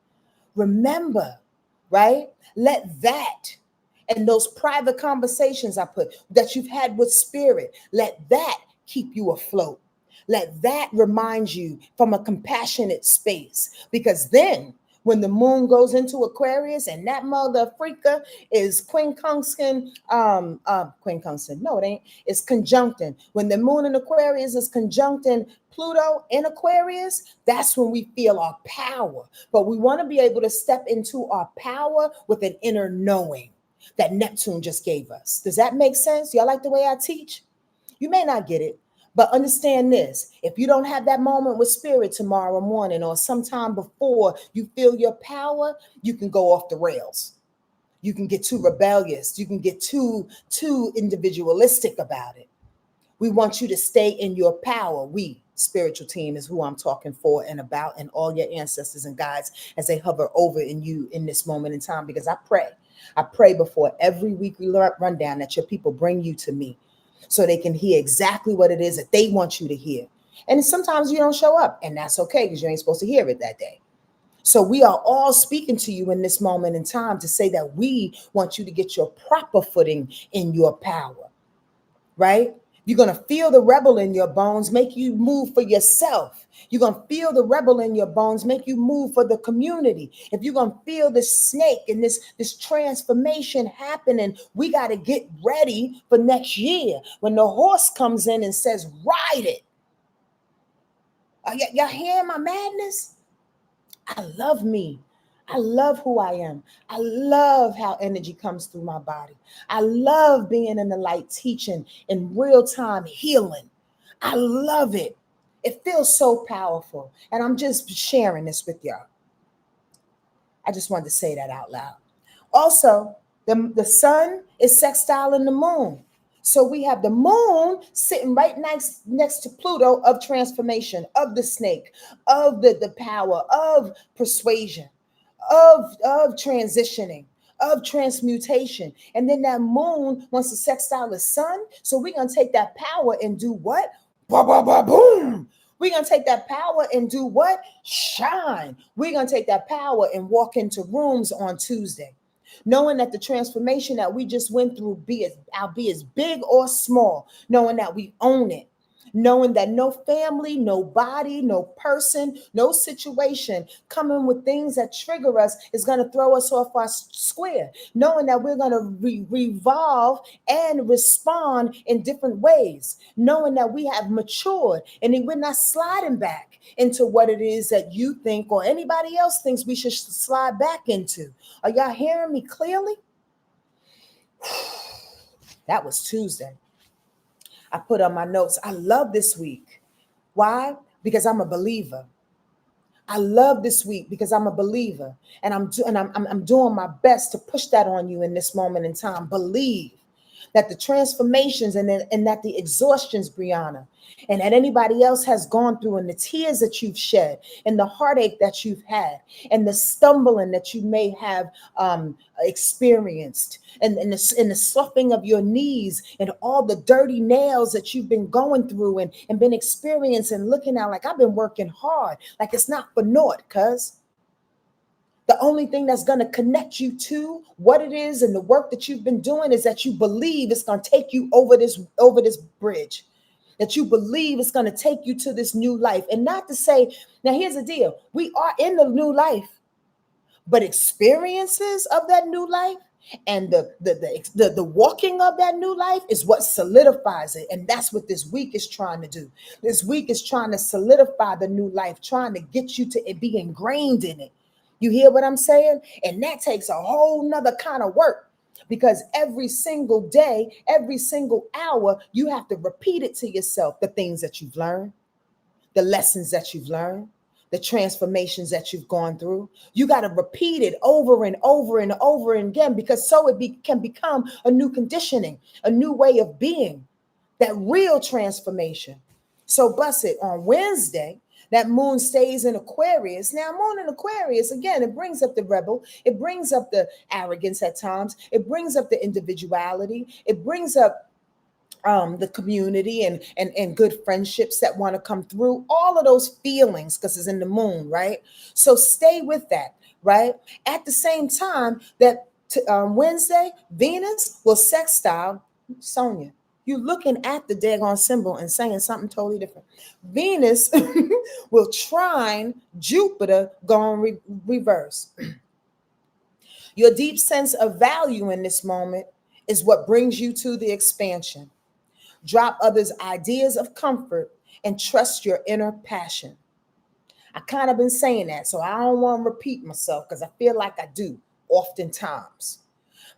right? Let that and those private conversations I put that you've had with spirit, let that keep you afloat. Let that remind you from a compassionate space, because then when the moon goes into Aquarius and that mother Africa is quincunxing, no, it ain't. It's conjuncting. When the moon in Aquarius is conjuncting Pluto in Aquarius, that's when we feel our power. But we want to be able to step into our power with an inner knowing that Neptune just gave us. Does that make sense? Y'all like the way I teach? You may not get it, but understand this. If you don't have that moment with spirit tomorrow morning or sometime before you feel your power, you can go off the rails. You can get too rebellious. You can get too individualistic about it. We want you to stay in your power. We, spiritual team, is who I'm talking for and about, and all your ancestors and guides as they hover over in you in this moment in time, because I pray before every weekly rundown that your people bring you to me so they can hear exactly what it is that they want you to hear. And sometimes you don't show up, and that's okay, because you ain't supposed to hear it that day. So we are all speaking to you in this moment in time to say that we want you to get your proper footing in your power, right? You're going to feel the rebel in your bones, make you move for yourself. You're going to feel the rebel in your bones, make you move for the community. If you're going to feel this snake and this transformation happening, we got to get ready for next year when the horse comes in and says, ride it. Y'all hearing my madness? I love me. I love who I am. I love how energy comes through my body. I love being in the light, teaching in real time, healing. I love it. It feels so powerful. And I'm just sharing this with y'all. I just wanted to say that out loud. Also, the sun is sextile in the moon. So we have the moon sitting right next to Pluto of transformation, of the snake, of the power, of persuasion, of transitioning, of transmutation. And then that moon wants to sextile the sun. So we're going to take that power and do what? Boom. We're going to take that power and do what? Shine. We're going to take that power and walk into rooms on Tuesday, knowing that the transformation that we just went through, be as big or small, knowing that we own it, knowing that no family, no body, no person, no situation coming with things that trigger us is going to throw us off our square, knowing that we're going to revolve and respond in different ways, knowing that we have matured and we're not sliding back into what it is that you think or anybody else thinks we should slide back into. Are y'all hearing me clearly? That was Tuesday. I put on my notes, I love this week. Why? Because I'm a believer. I love this week because I'm a believer, and I'm doing my best to push that on you in this moment in time. Believe that the transformations and that the exhaustions, Brianna, and that anybody else has gone through, and the tears that you've shed, and the heartache that you've had, and the stumbling that you may have experienced, and the sloughing of your knees, and all the dirty nails that you've been going through and been experiencing, looking at like, I've been working hard, like it's not for naught, cuz. The only thing that's going to connect you to what it is and the work that you've been doing is that you believe it's going to take you over this bridge, that you believe it's going to take you to this new life. And not to say, now here's the deal. We are in the new life. But experiences of that new life and the walking of that new life is what solidifies it. And that's what this week is trying to do. This week is trying to solidify the new life, trying to get you to be ingrained in it. You hear what I'm saying? And that takes a whole nother kind of work, because every single day, every single hour, you have to repeat it to yourself, the things that you've learned, the lessons that you've learned, the transformations that you've gone through. You got to repeat it over and over and over again, because so it can become a new conditioning, a new way of being, that real transformation. So bust it on Wednesday. That moon stays in Aquarius. Now, moon in Aquarius, again, it brings up the rebel. It brings up the arrogance at times. It brings up the individuality. It brings up the community and good friendships that want to come through, all of those feelings, because it's in the moon, right? So stay with that, right? At the same time, that Wednesday, Venus will sextile Sonja. You're looking at the daggone symbol and saying something totally different. Venus will trine Jupiter going reverse. Your deep sense of value in this moment is what brings you to the expansion. Drop others' ideas of comfort and trust your inner passion. I kind of been saying that, so I don't want to repeat myself because I feel like I do oftentimes.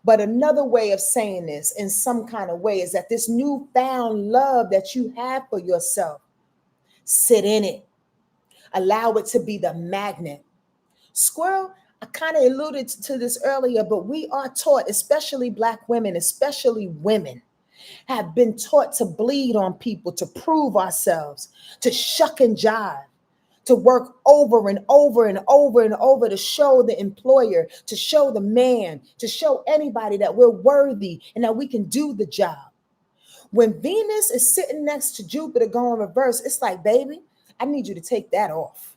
But another way of saying this in some kind of way is that this newfound love that you have for yourself, sit in it. Allow it to be the magnet. Squirrel, I kind of alluded to this earlier, but we are taught, especially Black women, especially women, have been taught to bleed on people, to prove ourselves, to shuck and jive, to work over and over and over and over to show the employer, to show the man, to show anybody that we're worthy and that we can do the job. When Venus is sitting next to Jupiter going reverse, it's like, baby, I need you to take that off.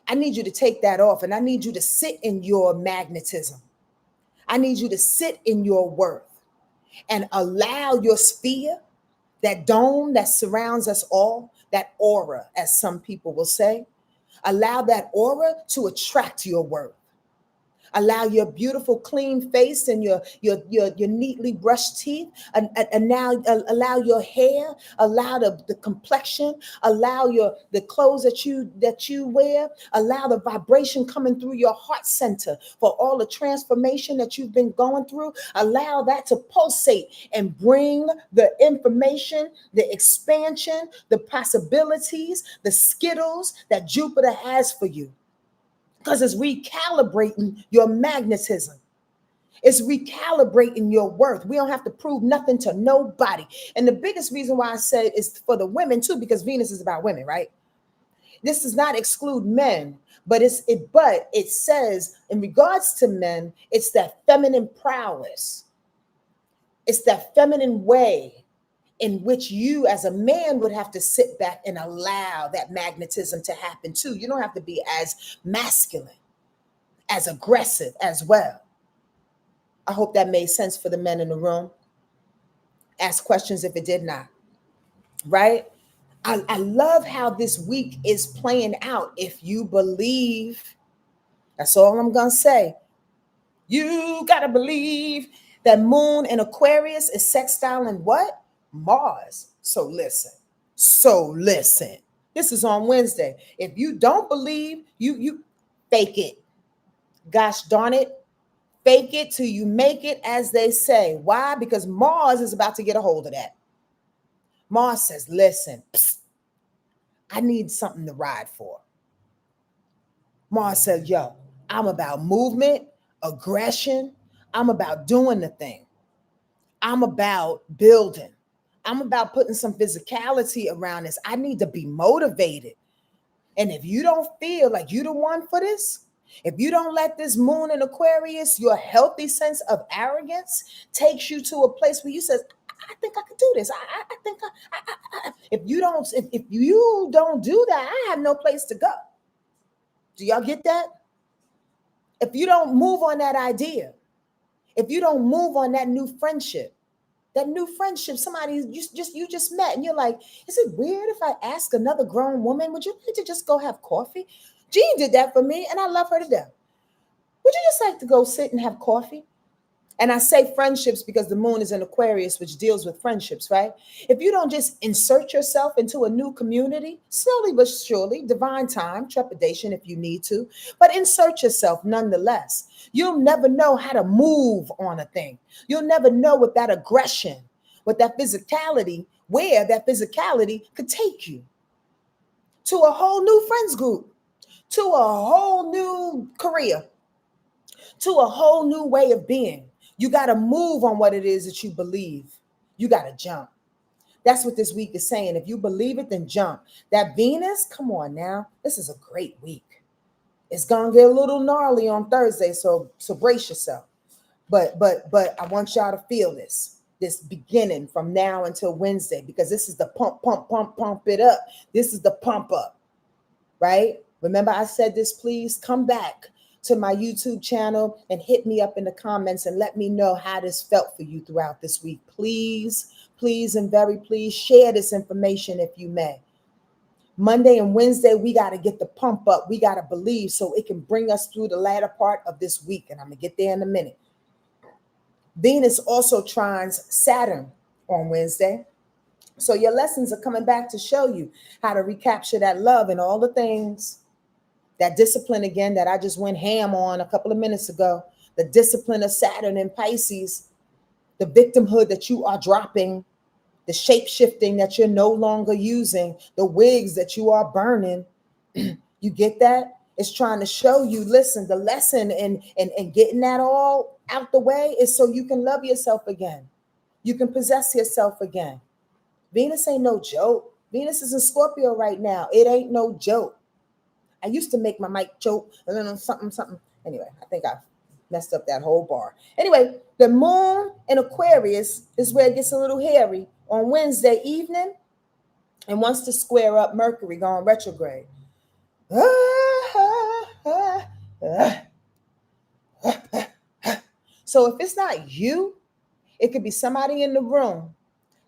I need you to take that off, and I need you to sit in your magnetism. I need you to sit in your worth and allow your sphere, that dome that surrounds us all, that aura, as some people will say, allow that aura to attract your worth. Allow your beautiful, clean face and your neatly brushed teeth, and now allow your hair, allow the complexion, allow the clothes that you wear, allow the vibration coming through your heart center for all the transformation that you've been going through. Allow that to pulsate and bring the information, the expansion, the possibilities, the skittles that Jupiter has for you. Because it's recalibrating your magnetism. It's recalibrating your worth. We don't have to prove nothing to nobody. And the biggest reason why I said is for the women too, because Venus is about women, right? This does not exclude men, but it says in regards to men, it's that feminine prowess. It's that feminine way in which you as a man would have to sit back and allow that magnetism to happen too. You don't have to be as masculine, as aggressive as well. I hope that made sense for the men in the room. Ask questions if it did not, right? I love how this week is playing out. If you believe, that's all I'm going to say. You got to believe that moon in Aquarius is sextiling what? Mars. So listen. This is on Wednesday. If you don't believe, you fake it. Gosh darn it. Fake it till you make it, as they say. Why? Because Mars is about to get a hold of that. Mars says, listen, I need something to ride for. Mars says, yo, I'm about movement, aggression. I'm about doing the thing. I'm about building. I'm about putting some physicality around this. I need to be motivated. And if you don't feel like you're the one for this, if you don't let this moon in Aquarius, your healthy sense of arrogance takes you to a place where you says, I think I could do this. I think if you don't do that, I have no place to go. Do y'all get that? If you don't move on that idea, if you don't move on that new friendship, somebody you just met, and you're like, is it weird if I ask another grown woman, would you like to just go have coffee? Jean did that for me, and I love her to death. Would you just like to go sit and have coffee? And I say friendships because the moon is in Aquarius, which deals with friendships, right? If you don't just insert yourself into a new community, slowly but surely, divine time, trepidation if you need to, but insert yourself nonetheless. You'll never know how to move on a thing. You'll never know with that aggression, with that physicality, where that physicality could take you to a whole new friends group, to a whole new career, to a whole new way of being. You got to move on what it is that you believe. You got to jump. That's what this week is saying. If you believe it, then jump. That Venus, come on now. This is a great week. It's going to get a little gnarly on Thursday, so brace yourself. But I want y'all to feel this beginning from now until Wednesday, because this is the pump it up. This is the pump up, right? Remember I said this, please come back to my YouTube channel and hit me up in the comments and let me know how this felt for you throughout this week. Please, please, and very please share this information if you may. Monday and Wednesday, we got to get the pump up. We got to believe so it can bring us through the latter part of this week. And I'm going to get there in a minute. Venus also trines Saturn on Wednesday. So your lessons are coming back to show you how to recapture that love and all the things. That discipline again that I just went ham on a couple of minutes ago. The discipline of Saturn and Pisces. The victimhood that you are dropping. The shape-shifting that you're no longer using. The wigs that you are burning. You get that? It's trying to show you, listen, the lesson and getting that all out the way is so you can love yourself again. You can possess yourself again. Venus ain't no joke. Venus is in Scorpio right now. It ain't no joke. I used to make my mic choke and then something. Anyway, I think I messed up that whole bar. Anyway, the moon in Aquarius is where it gets a little hairy on Wednesday evening and wants to square up Mercury going retrograde. So if it's not you, it could be somebody in the room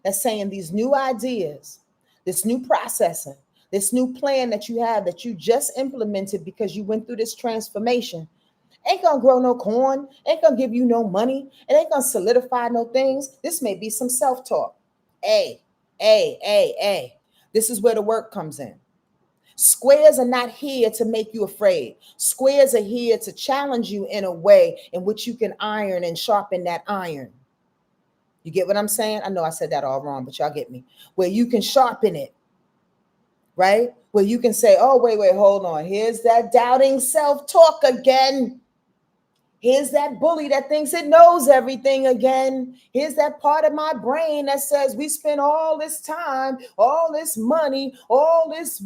that's saying these new ideas, this new processing, this new plan that you have that you just implemented because you went through this transformation ain't gonna grow no corn, ain't gonna give you no money, it ain't gonna solidify no things. This may be some self-talk. This is where the work comes in. Squares are not here to make you afraid. Squares are here to challenge you in a way in which you can iron and sharpen that iron. You get what I'm saying? I know I said that all wrong, but y'all get me. Where you can sharpen it, right? Where you can say, oh, wait, hold on. Here's that doubting self-talk again. Here's that bully that thinks it knows everything again. Here's that part of my brain that says we spend all this time, all this money, all this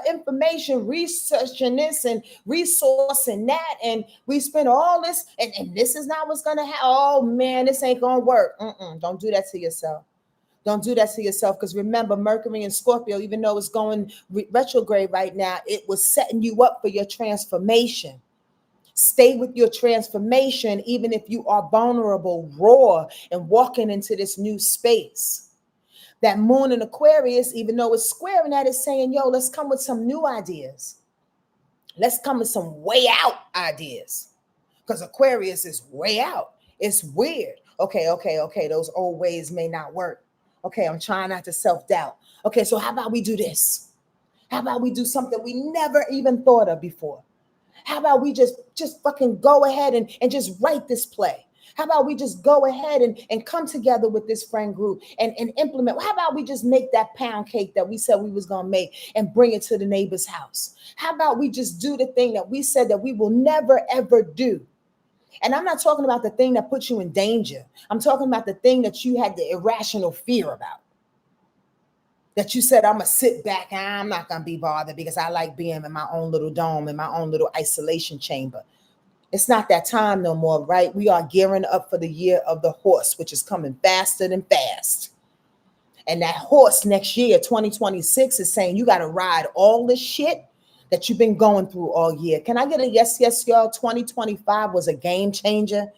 information researching this and resourcing that. And we spend all this and this is not what's going to happen. Oh, man, this ain't going to work. Don't do that to yourself. Don't do that to yourself, because remember, Mercury and Scorpio, even though it's going retrograde right now, it was setting you up for your transformation. Stay with your transformation, even if you are vulnerable, raw, and walking into this new space. That moon in Aquarius, even though it's squaring that, is saying, yo, let's come with some new ideas. Let's come with some way out ideas. Because Aquarius is way out. It's weird. Okay. Those old ways may not work. Okay, I'm trying not to self-doubt. Okay, so how about we do this? How about we do something we never even thought of before? How about we just fucking go ahead and just write this play? How about we just go ahead and come together with this friend group and implement? How about we just make that pound cake that we said we was going to make and bring it to the neighbor's house? How about we just do the thing that we said that we will never, ever do? And I'm not talking about the thing that puts you in danger. I'm talking about the thing that you had the irrational fear about. That you said, I'm going to sit back and I'm not going to be bothered because I like being in my own little dome, in my own little isolation chamber. It's not that time no more, right? We are gearing up for the year of the horse, which is coming faster than fast. And that horse next year, 2026, is saying you got to ride all this shit that you've been going through all year. Can I get a yes, y'all? 2025 was a game changer.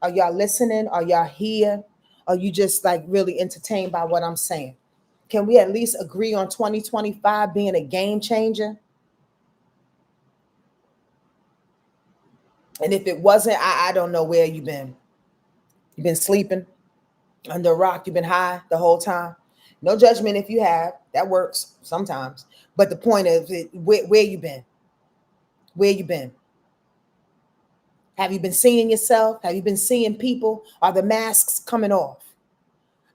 Are y'all listening? Are y'all here? Are you just like really entertained by what I'm saying? Can we at least agree on 2025 being a game changer? And if it wasn't, I don't know where you've been. You've been sleeping under a rock. You've been high the whole time. No judgment if you have. That works sometimes. But the point is, where you been? Where you been? Have you been seeing yourself? Have you been seeing people? Are the masks coming off?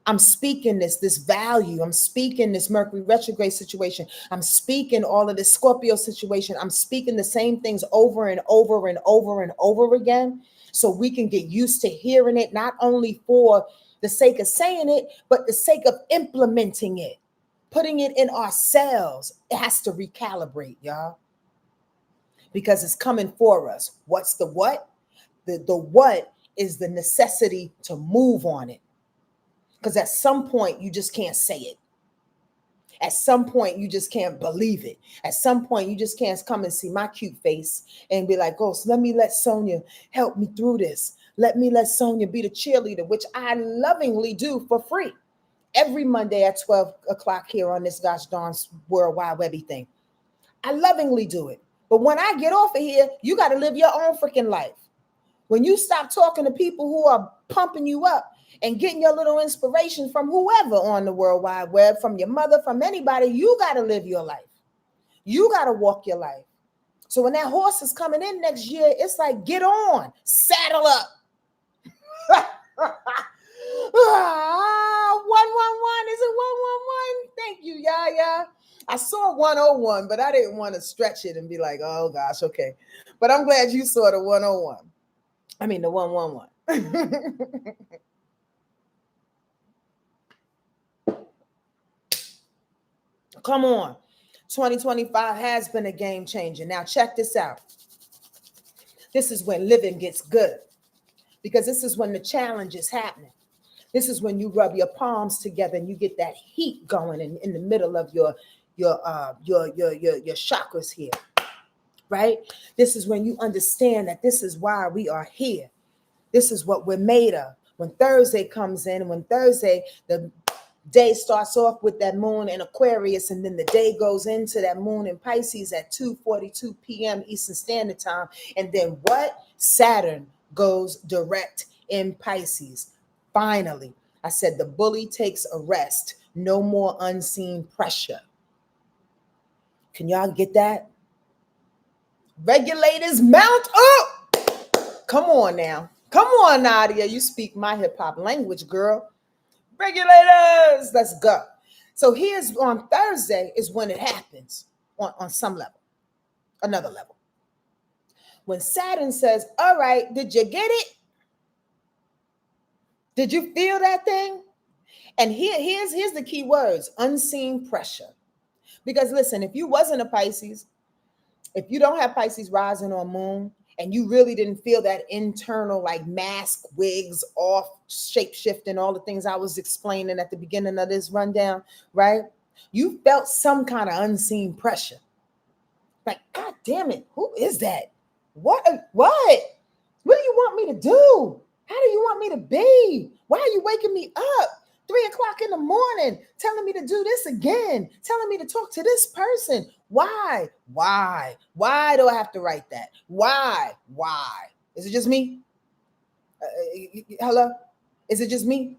I'm speaking this value. I'm speaking this Mercury retrograde situation. I'm speaking all of this Scorpio situation. I'm speaking the same things over and over and over and over again, so we can get used to hearing it, not only for the sake of saying it, but the sake of implementing it, putting it in ourselves. It has to recalibrate, y'all, because it's coming for us. What's the what? The what is the necessity to move on it. Because at some point, you just can't say it. At some point, you just can't believe it. At some point, you just can't come and see my cute face and be like, oh, so let Sonja help me through this. Let Sonja be the cheerleader, which I lovingly do for free every Monday at 12 o'clock here on this gosh darn World Wide Webby thing. I lovingly do it. But when I get off of here, you got to live your own freaking life. When you stop talking to people who are pumping you up and getting your little inspiration from whoever on the World Wide Web, from your mother, from anybody, you got to live your life. You got to walk your life. So when that horse is coming in next year, it's like, get on, saddle up. 111, is it 111? Thank you, Yaya. I saw 101, but I didn't want to stretch it and be like, oh gosh, okay. But I'm glad you saw the 101. I mean, the 111. Come on. 2025 has been a game changer. Now, check this out. This is when living gets good, because this is when the challenge is happening. This is when you rub your palms together and you get that heat going in the middle of your chakras here, right? This is when you understand that this is why we are here. This is what we're made of. When Thursday comes in, when Thursday, the day starts off with that moon in Aquarius, and then the day goes into that moon in Pisces at 2:42 p.m. Eastern Standard Time. And then what? Saturn goes direct in Pisces. Finally, I said the bully takes a rest. No more unseen pressure. Can y'all get that? Regulators, mount up. Come on now. Come on, Nadia. You speak my hip hop language, girl. Regulators, let's go. So here's on Thursday is when it happens on some level, another level. When Saturn says, all right, did you get it? Did you feel that thing? And here's the key words: unseen pressure. Because listen, if you wasn't a Pisces, if you don't have Pisces rising or moon, and you really didn't feel that internal like mask, wigs off, shape shifting, all the things I was explaining at the beginning of this rundown, right? You felt some kind of unseen pressure. Like, God damn it, who is that? What do you want me to do? How do you want me to be? Why are you waking me up 3 o'clock in the morning, telling me to do this again, telling me to talk to this person? Why do I have to write that? Why? Is it just me? Hello? Is it just me?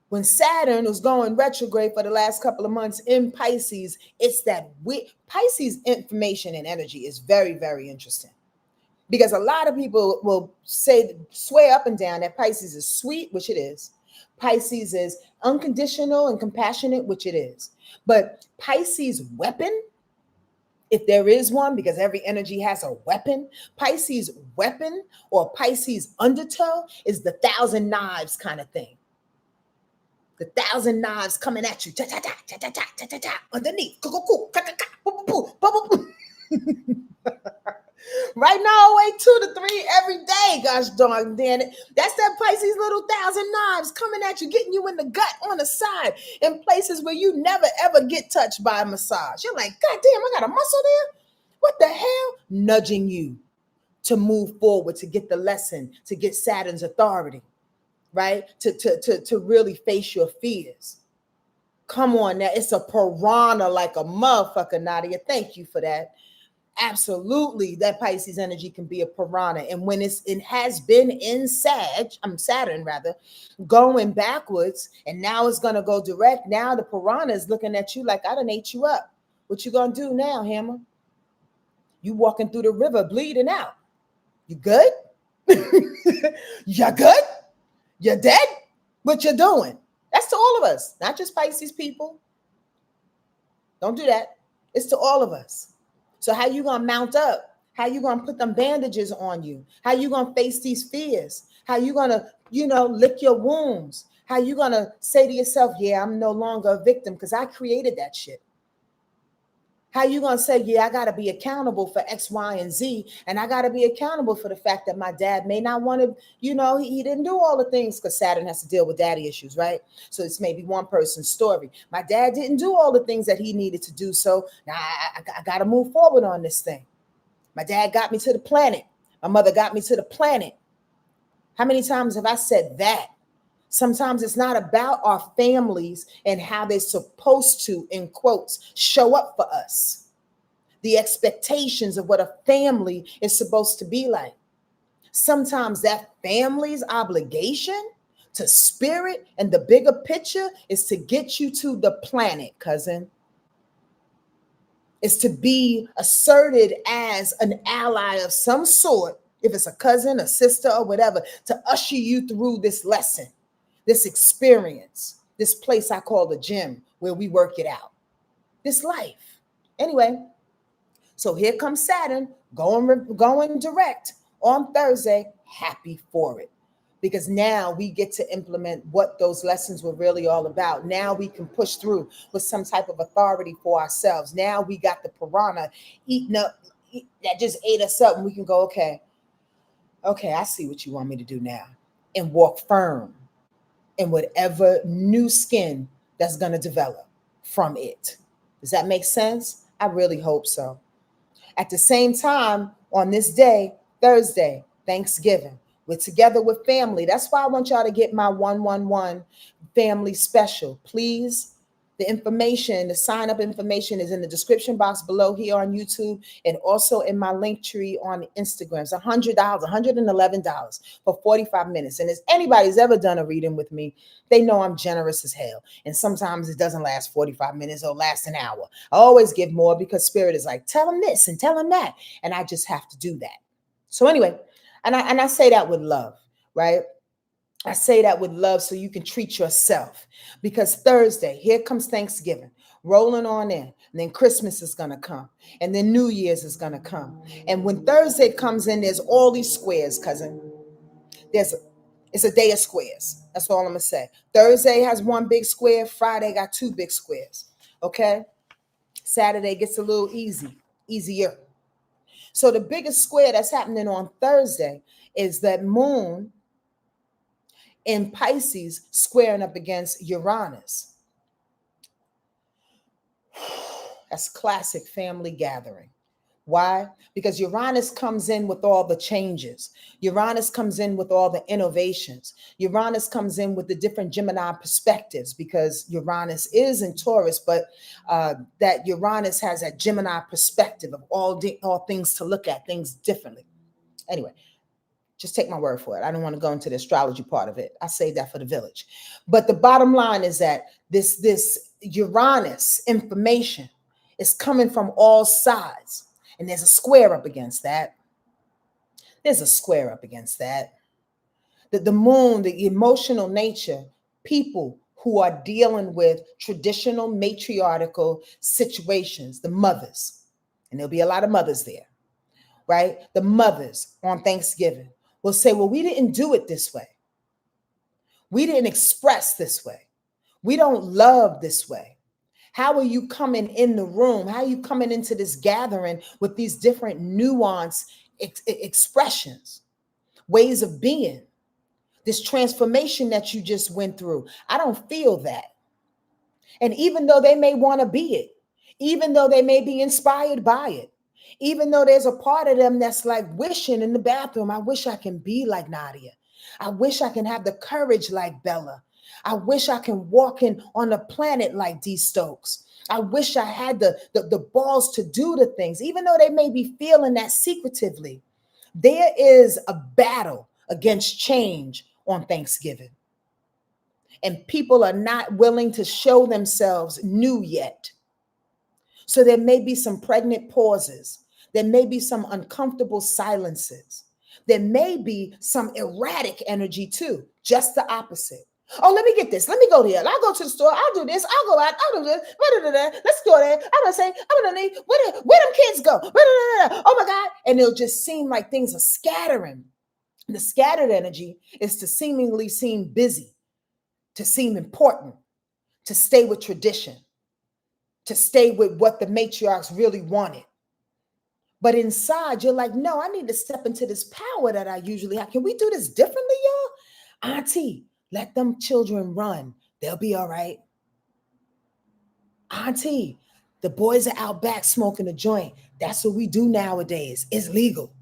When Saturn was going retrograde for the last couple of months in Pisces, it's that Pisces information and energy is very, very interesting. Because a lot of people will swear up and down that Pisces is sweet, which it is. Pisces is unconditional and compassionate, which it is. But Pisces weapon, if there is one, because every energy has a weapon, Pisces weapon or Pisces undertow is the 1,000 knives kind of thing. The 1,000 knives coming at you, underneath. Right now, I weigh 2 to 3 every day. Gosh darn it. That's that Pisces little 1,000 knives coming at you, getting you in the gut, on the side, in places where you never ever get touched by a massage. You're like, God damn, I got a muscle there? What the hell? Nudging you to move forward, to get the lesson, to get Saturn's authority, right? To really face your fears. Come on now. It's a piranha like a motherfucker, Nadia. Thank you for that. Absolutely, that Pisces energy can be a piranha. And when it has been in Saturn rather, going backwards, and now it's gonna go direct. Now the piranha is looking at you like I done ate you up. What you gonna do now, Hammer? You walking through the river bleeding out. You good? You good? You're dead? What you doing? That's to all of us, not just Pisces people. Don't do that. It's to all of us. So how you gonna mount up? How you gonna put them bandages on you? How you gonna face these fears? How you gonna, lick your wounds? How you gonna say to yourself, yeah, I'm no longer a victim because I created that shit? How you gonna say, yeah, I gotta be accountable for X, Y, and Z, and I gotta be accountable for the fact that my dad may not want to, he didn't do all the things because Saturn has to deal with daddy issues, right? So it's maybe one person's story. My dad didn't do all the things that he needed to do, so now I gotta move forward on this thing. My dad got me to the planet. My mother got me to the planet. How many times have I said that? Sometimes it's not about our families and how they're supposed to, in quotes, show up for us. The expectations of what a family is supposed to be like. Sometimes that family's obligation to spirit and the bigger picture is to get you to the planet, cousin. Is to be asserted as an ally of some sort, if it's a cousin, a sister, or whatever, to usher you through this lesson, this experience, this place I call the gym where we work it out, this life. Anyway, so here comes Saturn going direct on Thursday. Happy for it. Because now we get to implement what those lessons were really all about. Now we can push through with some type of authority for ourselves. Now we got the piranha eating up, that just ate us up, and we can go, okay, I see what you want me to do now, and walk firm in whatever new skin that's going to develop from it. Does that make sense? I really hope so. At the same time, on this day, Thursday, Thanksgiving, we're together with family. That's why I want y'all to get my 111 family special. Please, the information, the sign up information is in the description box below here on YouTube and also in my link tree on Instagram. It's $100, $111 for 45 minutes. And if anybody's ever done a reading with me, they know I'm generous as hell. And sometimes it doesn't last 45 minutes or last an hour. I always give more because Spirit is like, tell them this and tell them that. And I just have to do that. So anyway, and I say that with love, right? I say that with love so you can treat yourself, because Thursday, here comes Thanksgiving, rolling on in, and then Christmas is going to come, and then New Year's is going to come. And when Thursday comes in, there's all these squares, cousin. It's a day of squares. That's all I'm going to say. Thursday has one big square. Friday got two big squares. Okay? Saturday gets a little easier. So the biggest square that's happening on Thursday is that moon in Pisces squaring up against Uranus. That's classic family gathering. Why? Because Uranus comes in with all the changes. Uranus comes in with all the innovations. Uranus comes in with the different Gemini perspectives, because Uranus is in Taurus, but that Uranus has that Gemini perspective of all things to look at, things differently. Anyway, just take my word for it. I don't want to go into the astrology part of it. I say that for the village. But the bottom line is that this Uranus information is coming from all sides. And there's a square up against that. The moon, the emotional nature, people who are dealing with traditional matriarchal situations, the mothers, and there'll be a lot of mothers there, right? The mothers on Thanksgiving will say, well, we didn't do it this way. We didn't express this way. We don't love this way. How are you coming in the room? How are you coming into this gathering with these different nuanced expressions, ways of being, this transformation that you just went through? I don't feel that. And even though they may want to be it, even though they may be inspired by it, even though there's a part of them that's like wishing in the bathroom, I wish I can be like Nadia. I wish I can have the courage like Bella. I wish I can walk in on the planet like D. Stokes. I wish I had the balls to do the things, even though they may be feeling that secretively. There is a battle against change on Thanksgiving. And people are not willing to show themselves new yet. So there may be some pregnant pauses. There may be some uncomfortable silences. There may be some erratic energy too, just the opposite. Oh, let me get this. Let me go there. I'll go to the store. I'll do this. I'll go out. I'll do this. Let's go there. I'm gonna say, I'm gonna need where them kids go. Oh my God. And it'll just seem like things are scattering. The scattered energy is to seemingly seem busy, to seem important, to stay with tradition, to stay with what the matriarchs really wanted. But inside, you're like, no, I need to step into this power that I usually have. Can we do this differently, y'all? Auntie, let them children run. They'll be all right. Auntie, the boys are out back smoking a joint. That's what we do nowadays. It's legal.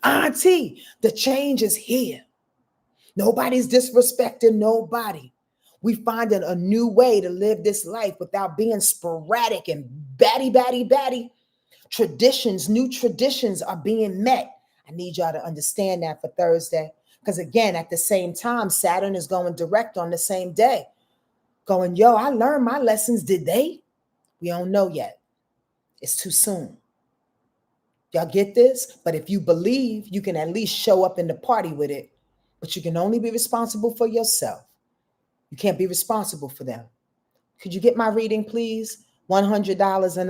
Auntie, the change is here. Nobody's disrespecting nobody. We finding a new way to live this life without being sporadic and batty. Traditions, new traditions are being met. I need y'all to understand that for Thursday. Because again, at the same time, Saturn is going direct on the same day. Going, yo, I learned my lessons. Did they? We don't know yet. It's too soon. Y'all get this? But if you believe, you can at least show up in the party with it. But you can only be responsible for yourself. You can't be responsible for them. Could you get my reading, please? $100 and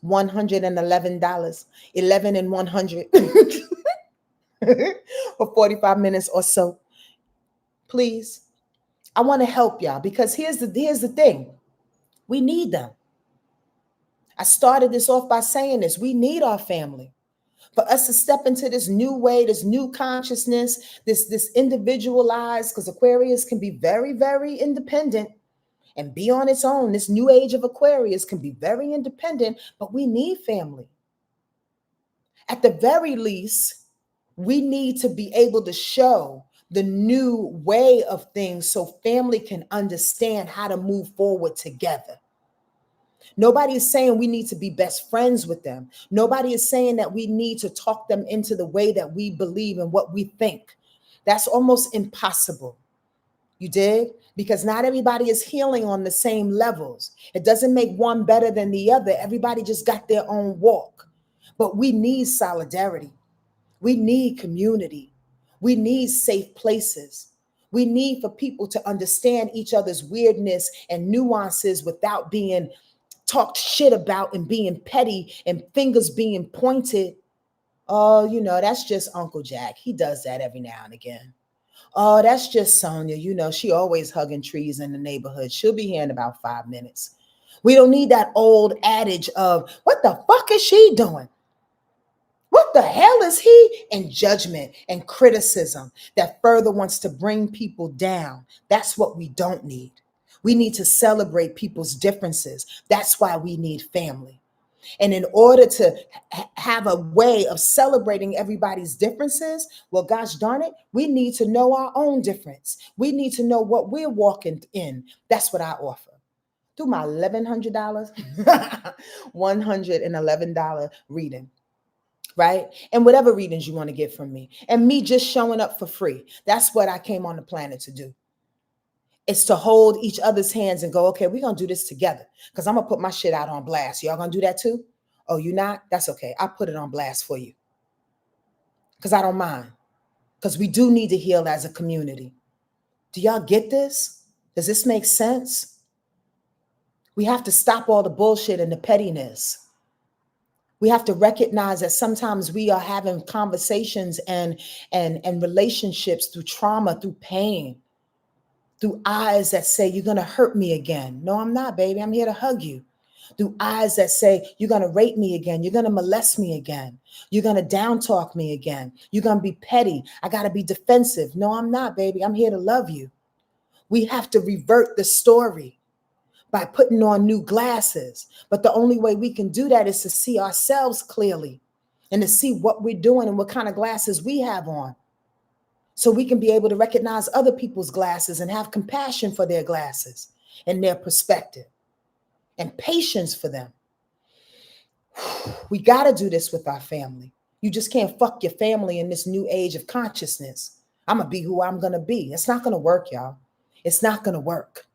$111. 11 and 100 for 45 minutes or so. Please. I want to help y'all because here's the thing. We need them. I started this off by saying this. We need our family. For us to step into this new way, this new consciousness, this individualized, because Aquarius can be very, very independent and be on its own. This new age of Aquarius can be very independent, but we need family. At the very least, we need to be able to show the new way of things so family can understand how to move forward together. Nobody is saying we need to be best friends with them. Nobody is saying that we need to talk them into the way that we believe and what we think. That's almost impossible. You did? Because not everybody is healing on the same levels. It doesn't make one better than the other. Everybody just got their own walk. But we need solidarity. We need community. We need safe places. We need for people to understand each other's weirdness and nuances without being talked shit about and being petty and fingers being pointed. Oh, that's just Uncle Jack. He does that every now and again. Oh, that's just Sonja. She always hugging trees in the neighborhood. She'll be here in about 5 minutes. We don't need that old adage of, what the fuck is she doing? What the hell is he? And judgment and criticism that further wants to bring people down. That's what we don't need. We need to celebrate people's differences. That's why we need family. And in order to have a way of celebrating everybody's differences, well, gosh darn it, we need to know our own difference. We need to know what we're walking in. That's what I offer. Through my $1,100, $111 reading. Right? And whatever readings you want to get from me. And me just showing up for free. That's what I came on the planet to do. It's to hold each other's hands and go, okay, we're going to do this together. Because I'm going to put my shit out on blast. Y'all going to do that too? Oh, you not? That's okay. I'll put it on blast for you. Because I don't mind. Because we do need to heal as a community. Do y'all get this? Does this make sense? We have to stop all the bullshit and the pettiness. We have to recognize that sometimes we are having conversations and relationships through trauma, through pain, through eyes that say, you're going to hurt me again. No, I'm not, baby. I'm here to hug you. Through eyes that say, you're going to rape me again. You're going to molest me again. You're going to down talk me again. You're going to be petty. I got to be defensive. No, I'm not, baby. I'm here to love you. We have to revert the story by putting on new glasses. But the only way we can do that is to see ourselves clearly and to see what we're doing and what kind of glasses we have on. so we can be able to recognize other people's glasses and have compassion for their glasses and their perspective and patience for them. We got to do this with our family. You just can't fuck your family in this new age of consciousness. I'm going to be who I'm going to be. It's not going to work, y'all. It's not going to work.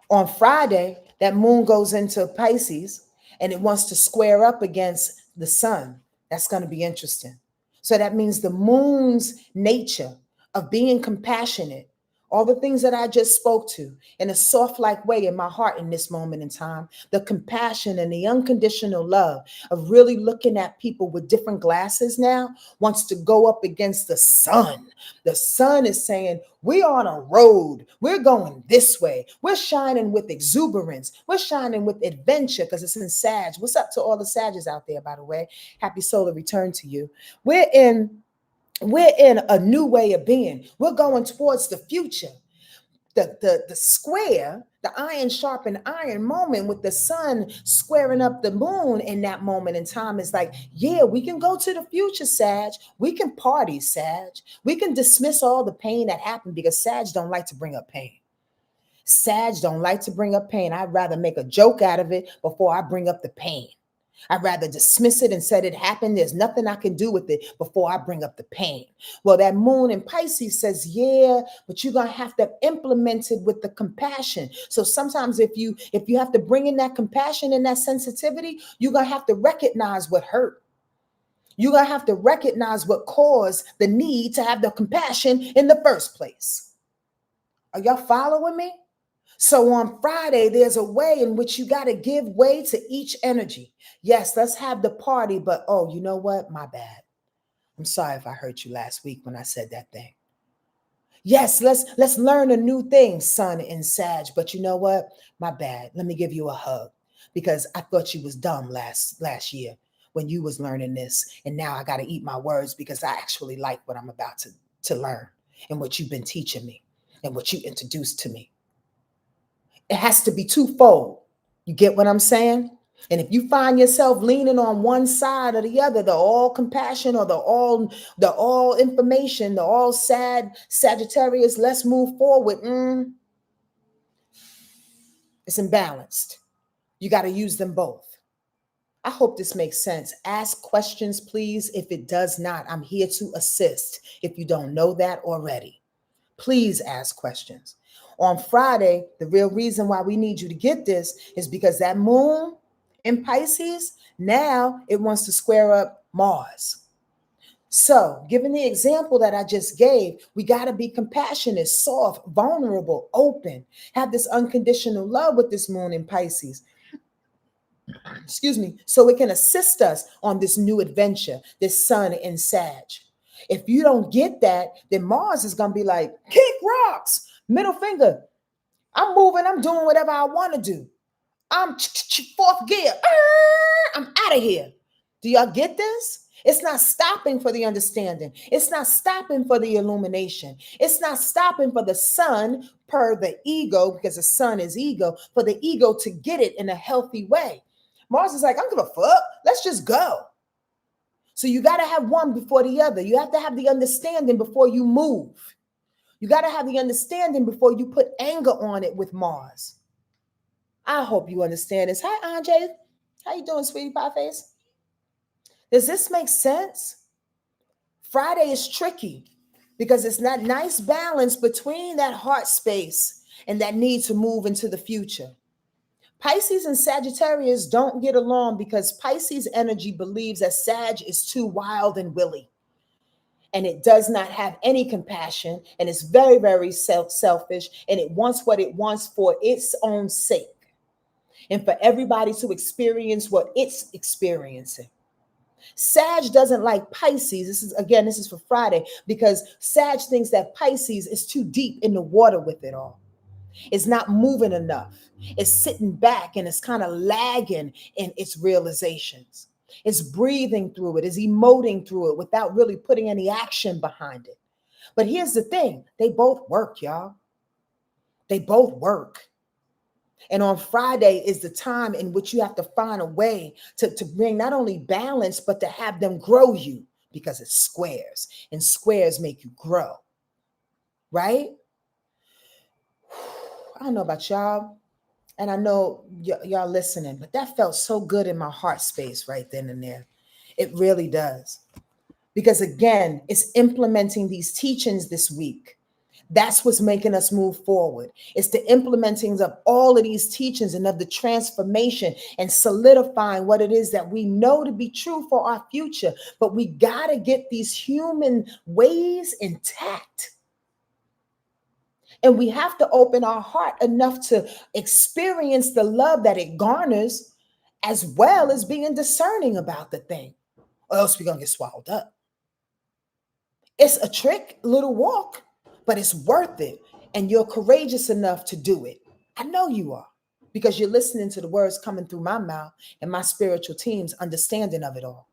On Friday, that moon goes into Pisces and it wants to square up against the sun. That's going to be interesting. So that means the moon's nature of being compassionate, all the things that I just spoke to in a soft-like way in my heart in this moment in time, the compassion and the unconditional love of really looking at people with different glasses now wants to go up against the sun. The sun is saying, we're on a road. We're going this way. We're shining with exuberance. We're shining with adventure because it's in Sag. What's up to all the Sages out there, by the way? Happy solar return to you. We're in a new way of being. We're going towards the future. The square, the iron sharpened iron moment with the sun squaring up the moon in that moment in time is like, yeah, we can go to the future, Sag. We can party, Sag. We can dismiss all the pain that happened because Sag don't like to bring up pain. Sag don't like to bring up pain. I'd rather make a joke out of it before I bring up the pain. I'd rather dismiss it and said it happened. There's nothing I can do with it before I bring up the pain. Well, that moon in Pisces says, yeah, but you're going to have to implement it with the compassion. So sometimes if you have to bring in that compassion and that sensitivity, you're going to have to recognize what hurt. You're going to have to recognize what caused the need to have the compassion in the first place. Are y'all following me? So on Friday, there's a way in which you got to give way to each energy. Yes, let's have the party, but oh, you know what? My bad. I'm sorry if I hurt you last week when I said that thing. Yes, let's learn a new thing, Sun and Sag, but you know what? My bad. Let me give you a hug because I thought you was dumb last year when you was learning this, and now I got to eat my words because I actually like what I'm about to learn and what you've been teaching me and what you introduced to me. It has to be twofold. You get what I'm saying? And if you find yourself leaning on one side or the other, the all compassion or the all information, the all sad Sagittarius, let's move forward. It's imbalanced. You got to use them both. I hope this makes sense. Ask questions, please. If it does not, I'm here to assist. If you don't know that already, please ask questions. On Friday, the real reason why we need you to get this is because that moon in Pisces, now it wants to square up Mars. So, given the example that I just gave, we got to be compassionate, soft, vulnerable, open, have this unconditional love with this moon in Pisces. Excuse me, so it can assist us on this new adventure, this sun in Sag. If you don't get that, then Mars is going to be like, kick rocks, middle finger. I'm moving, I'm doing whatever I want to do. I'm fourth gear. I'm out of here. Do y'all get this? It's not stopping for the understanding. It's not stopping for the illumination. It's not stopping for the sun per the ego, because the sun is ego, for the ego to get it in a healthy way. Mars is like, I don't give a fuck. Let's just go. So you got to have one before the other. You have to have the understanding before you move. You got to have the understanding before you put anger on it with Mars. I hope you understand this. Hi, Andre. How you doing, sweetie pie face? Does this make sense? Friday is tricky because it's that nice balance between that heart space and that need to move into the future. Pisces and Sagittarius don't get along because Pisces energy believes that Sag is too wild and willy. And it does not have any compassion, and it's very, very selfish, and it wants what it wants for its own sake and for everybody to experience what it's experiencing. Sag doesn't like Pisces. This is for Friday, because Sag thinks that Pisces is too deep in the water with it all. It's not moving enough. It's sitting back and it's kind of lagging in its realizations. It's breathing through it, it's emoting through it without really putting any action behind it. But here's the thing, they both work, y'all. They both work. And on Friday is the time in which you have to find a way to bring not only balance, but to have them grow you because it's squares, and squares make you grow, right? I don't know about y'all, and I know y'all listening, but that felt so good in my heart space right then and there. It really does. Because again, it's implementing these teachings this week. That's what's making us move forward. It's the implementing of all of these teachings and of the transformation and solidifying what it is that we know to be true for our future. But we got to get these human ways intact. And we have to open our heart enough to experience the love that it garners, as well as being discerning about the thing, or else we're going to get swallowed up. It's a trick, little walk, but it's worth it. And you're courageous enough to do it. I know you are, because you're listening to the words coming through my mouth and my spiritual team's understanding of it all.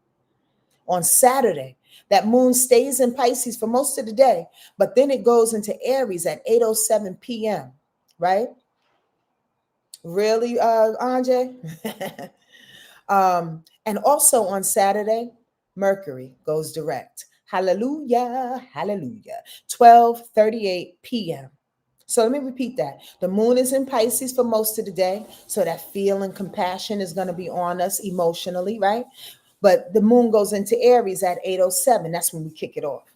On Saturday, that moon stays in Pisces for most of the day, but then it goes into Aries at 8:07 p.m., right? Really, Anje? And also on Saturday, Mercury goes direct. Hallelujah, hallelujah. 12:38 p.m. So let me repeat that. The moon is in Pisces for most of the day. So that feeling compassion is going to be on us emotionally, right? But the moon goes into Aries at 8:07. That's when we kick it off.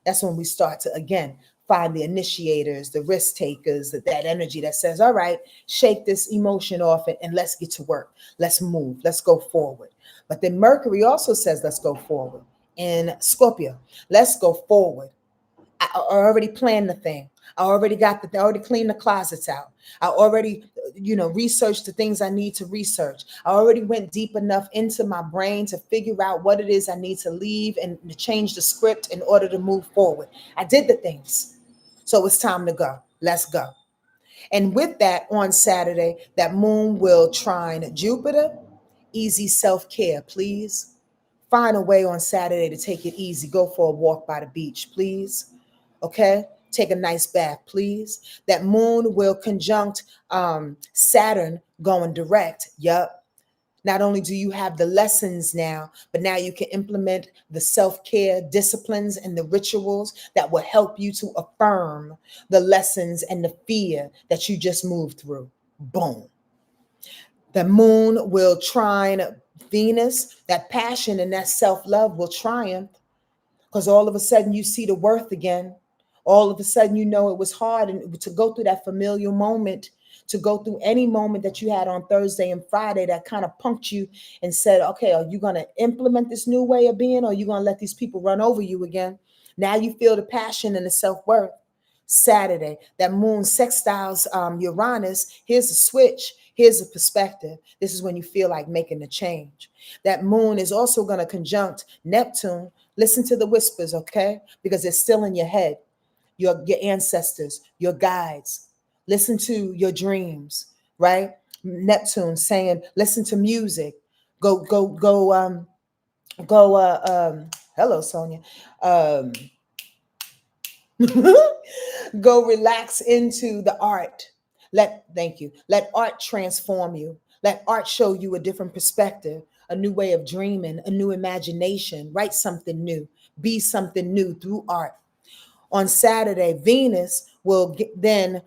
That's when we start to, again, find the initiators, the risk takers, that energy that says, all right, shake this emotion off and let's get to work. Let's move. Let's go forward. But then Mercury also says, let's go forward. In Scorpio, let's go forward. I already planned the thing. I already cleaned the closets out. I already, researched the things I need to research. I already went deep enough into my brain to figure out what it is I need to leave and to change the script in order to move forward. I did the things. So it's time to go. Let's go. And with that, on Saturday, that moon will trine Jupiter. Easy self-care, please. Find a way on Saturday to take it easy. Go for a walk by the beach, please. Okay? Take a nice bath, please. That moon will conjunct Saturn going direct. Yup. Not only do you have the lessons now, but now you can implement the self-care disciplines and the rituals that will help you to affirm the lessons and the fear that you just moved through. Boom. The moon will trine Venus. That passion and that self-love will triumph, because all of a sudden you see the worth again. All of a sudden, it was hard and to go through that familial moment, to go through any moment that you had on Thursday and Friday that kind of punked you and said, okay, are you going to implement this new way of being, or are you going to let these people run over you again? Now you feel the passion and the self-worth. Saturday, that moon sextiles Uranus. Here's a switch. Here's a perspective. This is when you feel like making a change. That moon is also going to conjunct Neptune. Listen to the whispers, okay? Because it's still in your head. Your ancestors, your guides. Listen to your dreams, right? Neptune saying, listen to music. Go. Hello, Sonja. Go relax into the art. Thank you. Let art transform you. Let art show you a different perspective, a new way of dreaming, a new imagination. Write something new. Be something new through art. On Saturday, Venus will then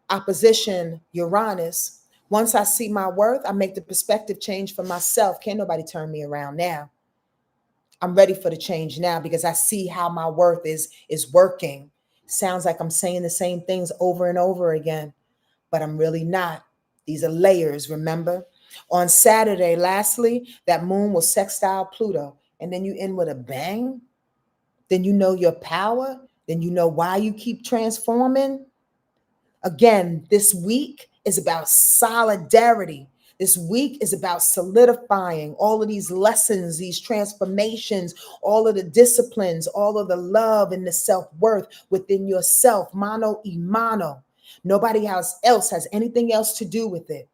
opposition Uranus. Once I see my worth, I make the perspective change for myself. Can't nobody turn me around now. I'm ready for the change now because I see how my worth is working. Sounds like I'm saying the same things over and over again, but I'm really not. These are layers, remember? On Saturday, lastly, that moon will sextile Pluto, and then you end with a bang. Then you know your power. Then you know why you keep transforming. Again, this week is about solidarity. This week is about solidifying all of these lessons, these transformations, all of the disciplines, all of the love and the self-worth within yourself, mano y mano. Nobody else has anything else to do with it.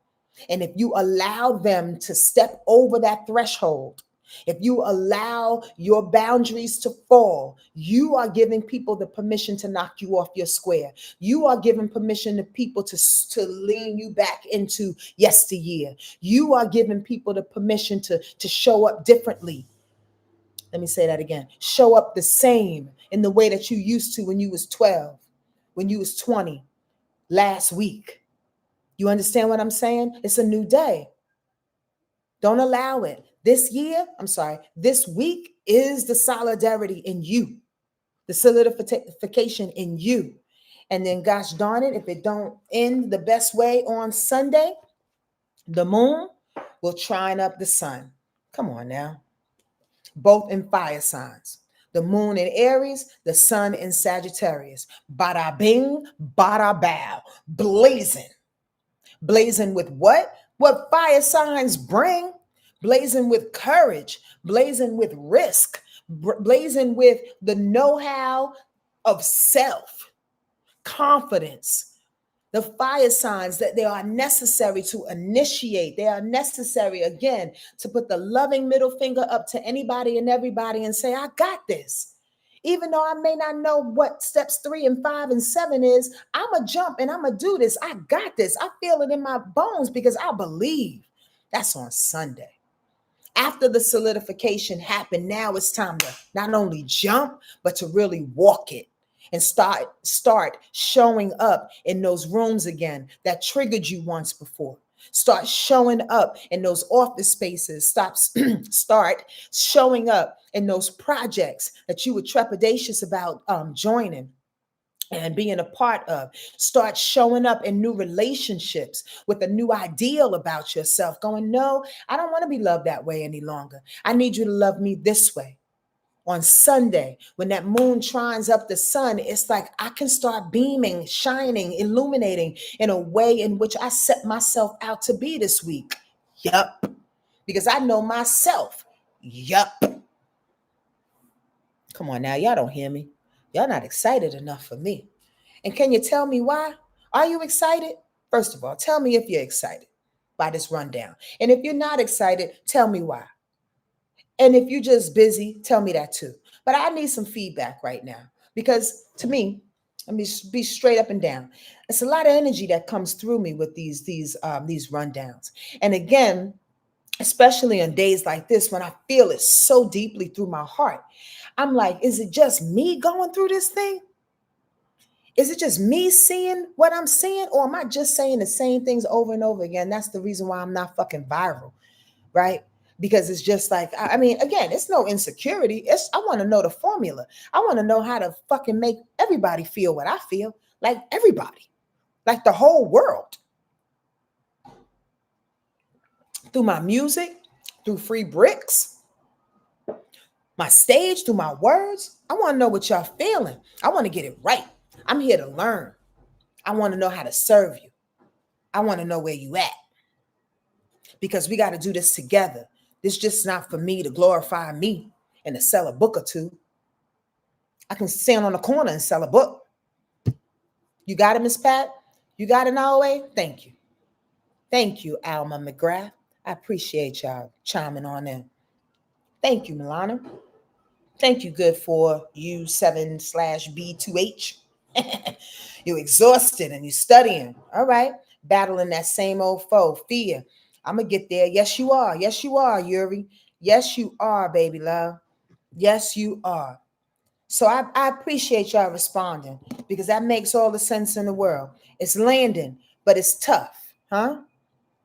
And if you allow them to step over that threshold, if you allow your boundaries to fall, you are giving people the permission to knock you off your square. You are giving permission to people to lean you back into yesteryear. You are giving people the permission to show up differently. Let me say that again. Show up the same in the way that you used to when you was 12, when you was 20, last week. You understand what I'm saying? It's a new day. Don't allow it. This week is the solidarity in you, the solidification in you. And then, gosh darn it, if it don't end the best way on Sunday, the moon will trine up the sun. Come on now. Both in fire signs. The moon in Aries, the sun in Sagittarius. Bada bing, bada bow. Blazing. Blazing with what? What fire signs bring. Blazing with courage. Blazing with risk. Blazing with the know-how of self. Confidence. The fire signs that they are necessary to initiate. They are necessary, again, to put the loving middle finger up to anybody and everybody and say, I got this. Even though I may not know what steps 3 and 5 and 7 is, I'm going to jump and I'm going to do this. I got this. I feel it in my bones because I believe. That's on Sunday. After the solidification happened, now it's time to not only jump, but to really walk it. And start showing up in those rooms again that triggered you once before. Start showing up in those office spaces. Start showing up in those projects that you were trepidatious about joining and being a part of. Start showing up in new relationships with a new ideal about yourself. Going, no, I don't want to be loved that way any longer. I need you to love me this way. On Sunday, when that moon trines up the sun, it's like I can start beaming, shining, illuminating in a way in which I set myself out to be this week. Yup. Because I know myself. Yup. Come on now, y'all don't hear me. Y'all not excited enough for me. And can you tell me why? Are you excited? First of all, tell me if you're excited by this rundown. And if you're not excited, tell me why. And if you're just busy, tell me that too. But I need some feedback right now because to me, let me be straight up and down. It's a lot of energy that comes through me with these rundowns. And again, especially on days like this when I feel it so deeply through my heart, I'm like, is it just me going through this thing? Is it just me seeing what I'm seeing? Or am I just saying the same things over and over again? That's the reason why I'm not fucking viral, right? Because it's just like, I mean, again, it's no insecurity. I want to know the formula. I want to know how to fucking make everybody feel what I feel. Like everybody. Like the whole world. Through my music, through free bricks, my stage, through my words. I want to know what y'all feeling. I want to get it right. I'm here to learn. I want to know how to serve you. I want to know where you at. Because we got to do this together. This just not for me to glorify me and to sell a book or two. I can stand on the corner and sell a book. You got it, Miss Pat? You got it, Norway? Thank you. Thank you, Alma McGrath. I appreciate y'all chiming on in. Thank you, Milana. Thank you, good for you 7/B2H. You're exhausted and you're studying. All right. Battling that same old foe, fear. I'm going to get there. Yes, you are. Yes, you are, Yuri. Yes, you are, baby love. Yes, you are. So I appreciate y'all responding because that makes all the sense in the world. It's landing, but it's tough. Huh?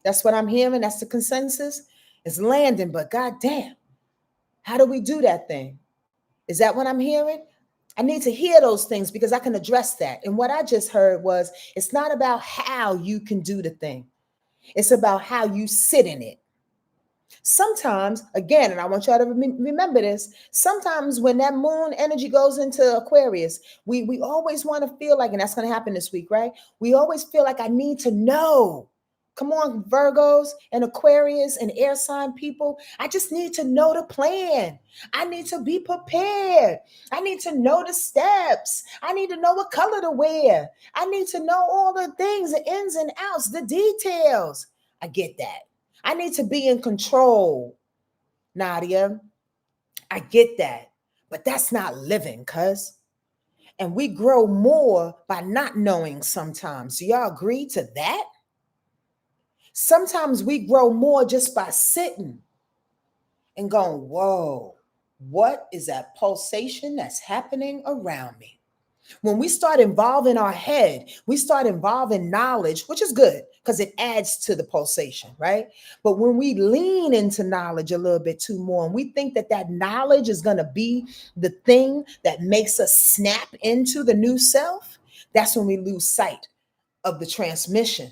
That's what I'm hearing. That's the consensus. It's landing, but goddamn, how do we do that thing? Is that what I'm hearing? I need to hear those things because I can address that. And what I just heard was it's not about how you can do the thing. It's about how you sit in it. Sometimes, again, and I want y'all to remember this, sometimes when that moon energy goes into Aquarius, we always want to feel like, and that's going to happen this week, right? We always feel like I need to know. Come on, Virgos and Aquarius and air sign people. I just need to know the plan. I need to be prepared. I need to know the steps. I need to know what color to wear. I need to know all the things, the ins and outs, the details. I get that. I need to be in control, Nadia. I get that. But that's not living, cuz. And we grow more by not knowing sometimes. Do y'all agree to that? Sometimes we grow more just by sitting and going, whoa, What is that pulsation that's happening around me? When we start involving our head, we start involving knowledge, which is good because it adds to the pulsation, right? But when we lean into knowledge a little bit too more, and we think that that knowledge is going to be the thing that makes us snap into the new self, that's when we lose sight of the transmission.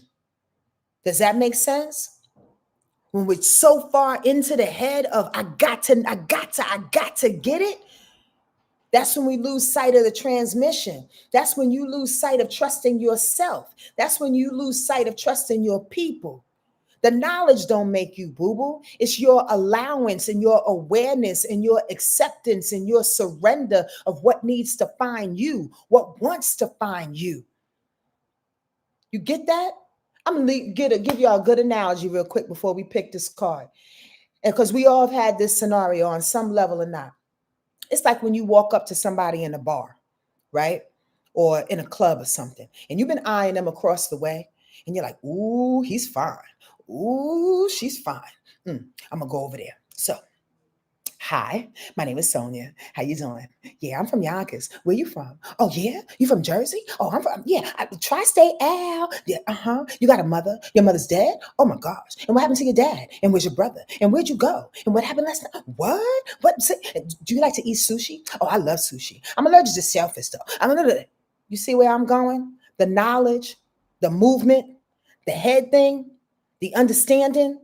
Does that make sense? When we're so far into the head of I got to get it, that's when we lose sight of the transmission. That's when you lose sight of trusting yourself. That's when you lose sight of trusting your people. The knowledge don't make you boo-boo. It's your allowance and your awareness and your acceptance and your surrender of what needs to find you, what wants to find you. You get that? I'm gonna give y'all a good analogy real quick before we pick this card. And because we all have had this scenario on some level or not. It's like when you walk up to somebody in a bar, right? Or in a club or something, and you've been eyeing them across the way, and you're like, ooh, he's fine. Ooh, she's fine. I'm gonna go over there. So, hi, my name is Sonja. How you doing? Yeah, I'm from Yonkers. Where you from? Oh, yeah? You from Jersey? Oh, I'm from, yeah, tri-state Al. Yeah, You got a mother? Your mother's dead? Oh, my gosh. And what happened to your dad? And where's your brother? And where'd you go? And what happened last night? What? Do you like to eat sushi? Oh, I love sushi. I'm allergic to shellfish, though. You see where I'm going? The knowledge, the movement, the head thing, the understanding,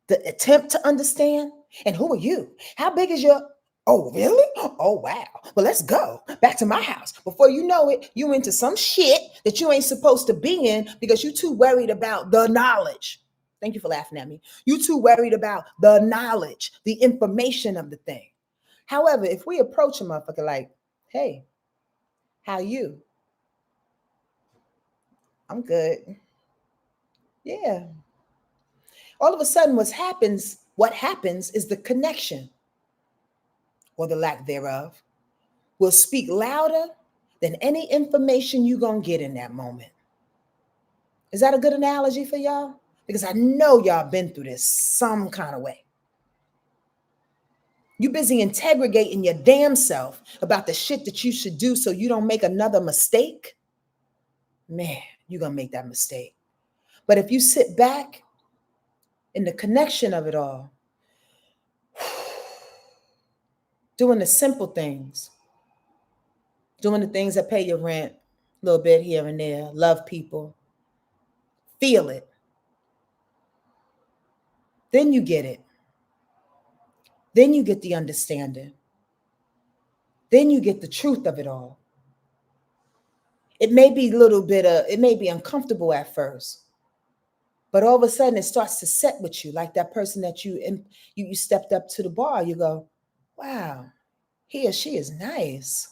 the attempt to understand. And who are you? How big is your? Oh, really? Oh, wow. Well, let's go back to my house. Before you know it, you into some shit that you ain't supposed to be in because you too worried about the knowledge. Thank you for laughing at me. You too worried about the knowledge, the information of the thing. However, if we approach a motherfucker like, hey, how you? I'm good. Yeah. All of a sudden, what happens is the connection, or the lack thereof, will speak louder than any information you're going to get in that moment. Is that a good analogy for y'all? Because I know y'all been through this some kind of way. You busy interrogating your damn self about the shit that you should do so you don't make another mistake. Man, you're going to make that mistake. But if you sit back in the connection of it all, doing the simple things, doing the things that pay your rent, a little bit here and there, love people, feel it, then you get it. Then you get the understanding. Then you get the truth of it all. It may be it may be uncomfortable at first, but all of a sudden it starts to set with you, like that person that you stepped up to the bar. You go, wow, he or she is nice.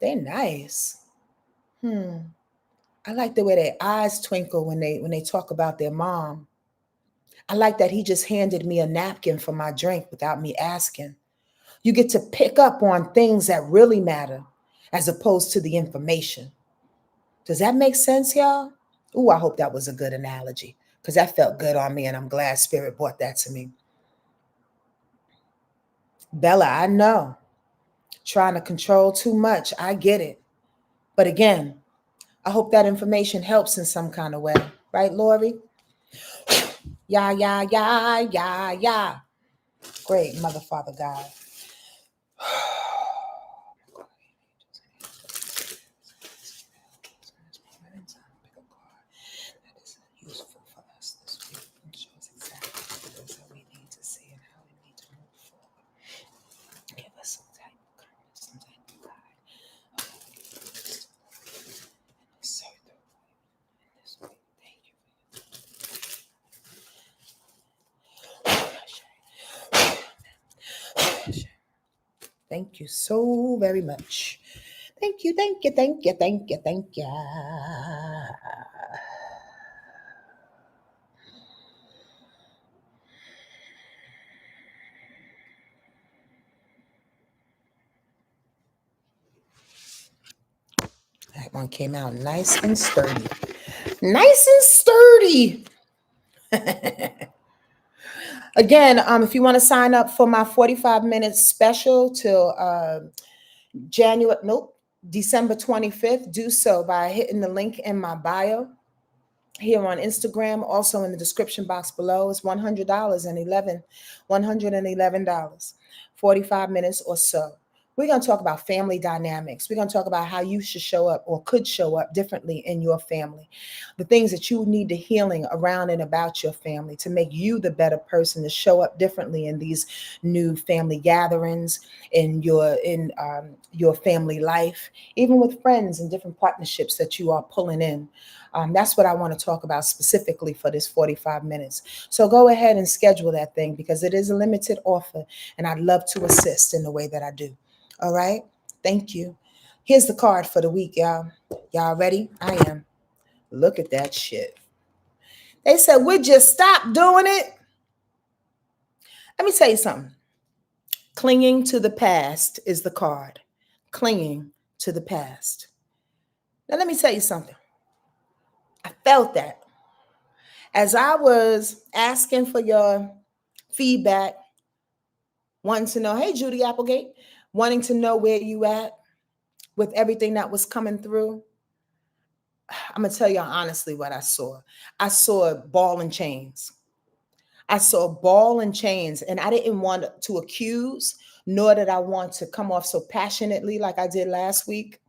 They're nice. I like the way their eyes twinkle when they talk about their mom. I like that he just handed me a napkin for my drink without me asking. You get to pick up on things that really matter as opposed to the information. Does that make sense, y'all? Ooh, I hope that was a good analogy because that felt good on me, and I'm glad Spirit brought that to me. Bella, I know. Trying to control too much. I get it. But again, I hope that information helps in some kind of way. Right, Lori? Yeah, yeah, yeah, yeah, yeah. Great, Mother, Father, God. Useful for us this week and shows exactly what it is that we need to see and how we need to move forward. Give us some type of kindness, some type of guide. Thank you. Thank you so very much. Thank you, thank you, thank you, thank you, thank you. That one came out nice and sturdy. Nice and sturdy. Again, if you want to sign up for my 45 minutes special till December 25th, do so by hitting the link in my bio here on Instagram, also in the description box below. It's $111, 45 minutes or so. We're going to talk about family dynamics. We're going to talk about how you should show up or could show up differently in your family. The things that you need to healing around and about your family to make you the better person to show up differently in these new family gatherings, in your family life, even with friends and different partnerships that you are pulling in. That's what I want to talk about specifically for this 45 minutes. So go ahead and schedule that thing because it is a limited offer and I'd love to assist in the way that I do. All right. Thank you. Here's the card for the week, y'all. Y'all ready? I am. Look at that shit. They said, would you stop doing it? Let me tell you something. Clinging to the past is the card. Clinging to the past. Now, let me tell you something. I felt that. As I was asking for your feedback, wanting to know, hey, Judy Applegate, wanting to know where you at with everything that was coming through, I'm going to tell you honestly what I saw. I saw a ball and chains. I saw a ball and chains, and I didn't want to accuse, nor did I want to come off so passionately like I did last week,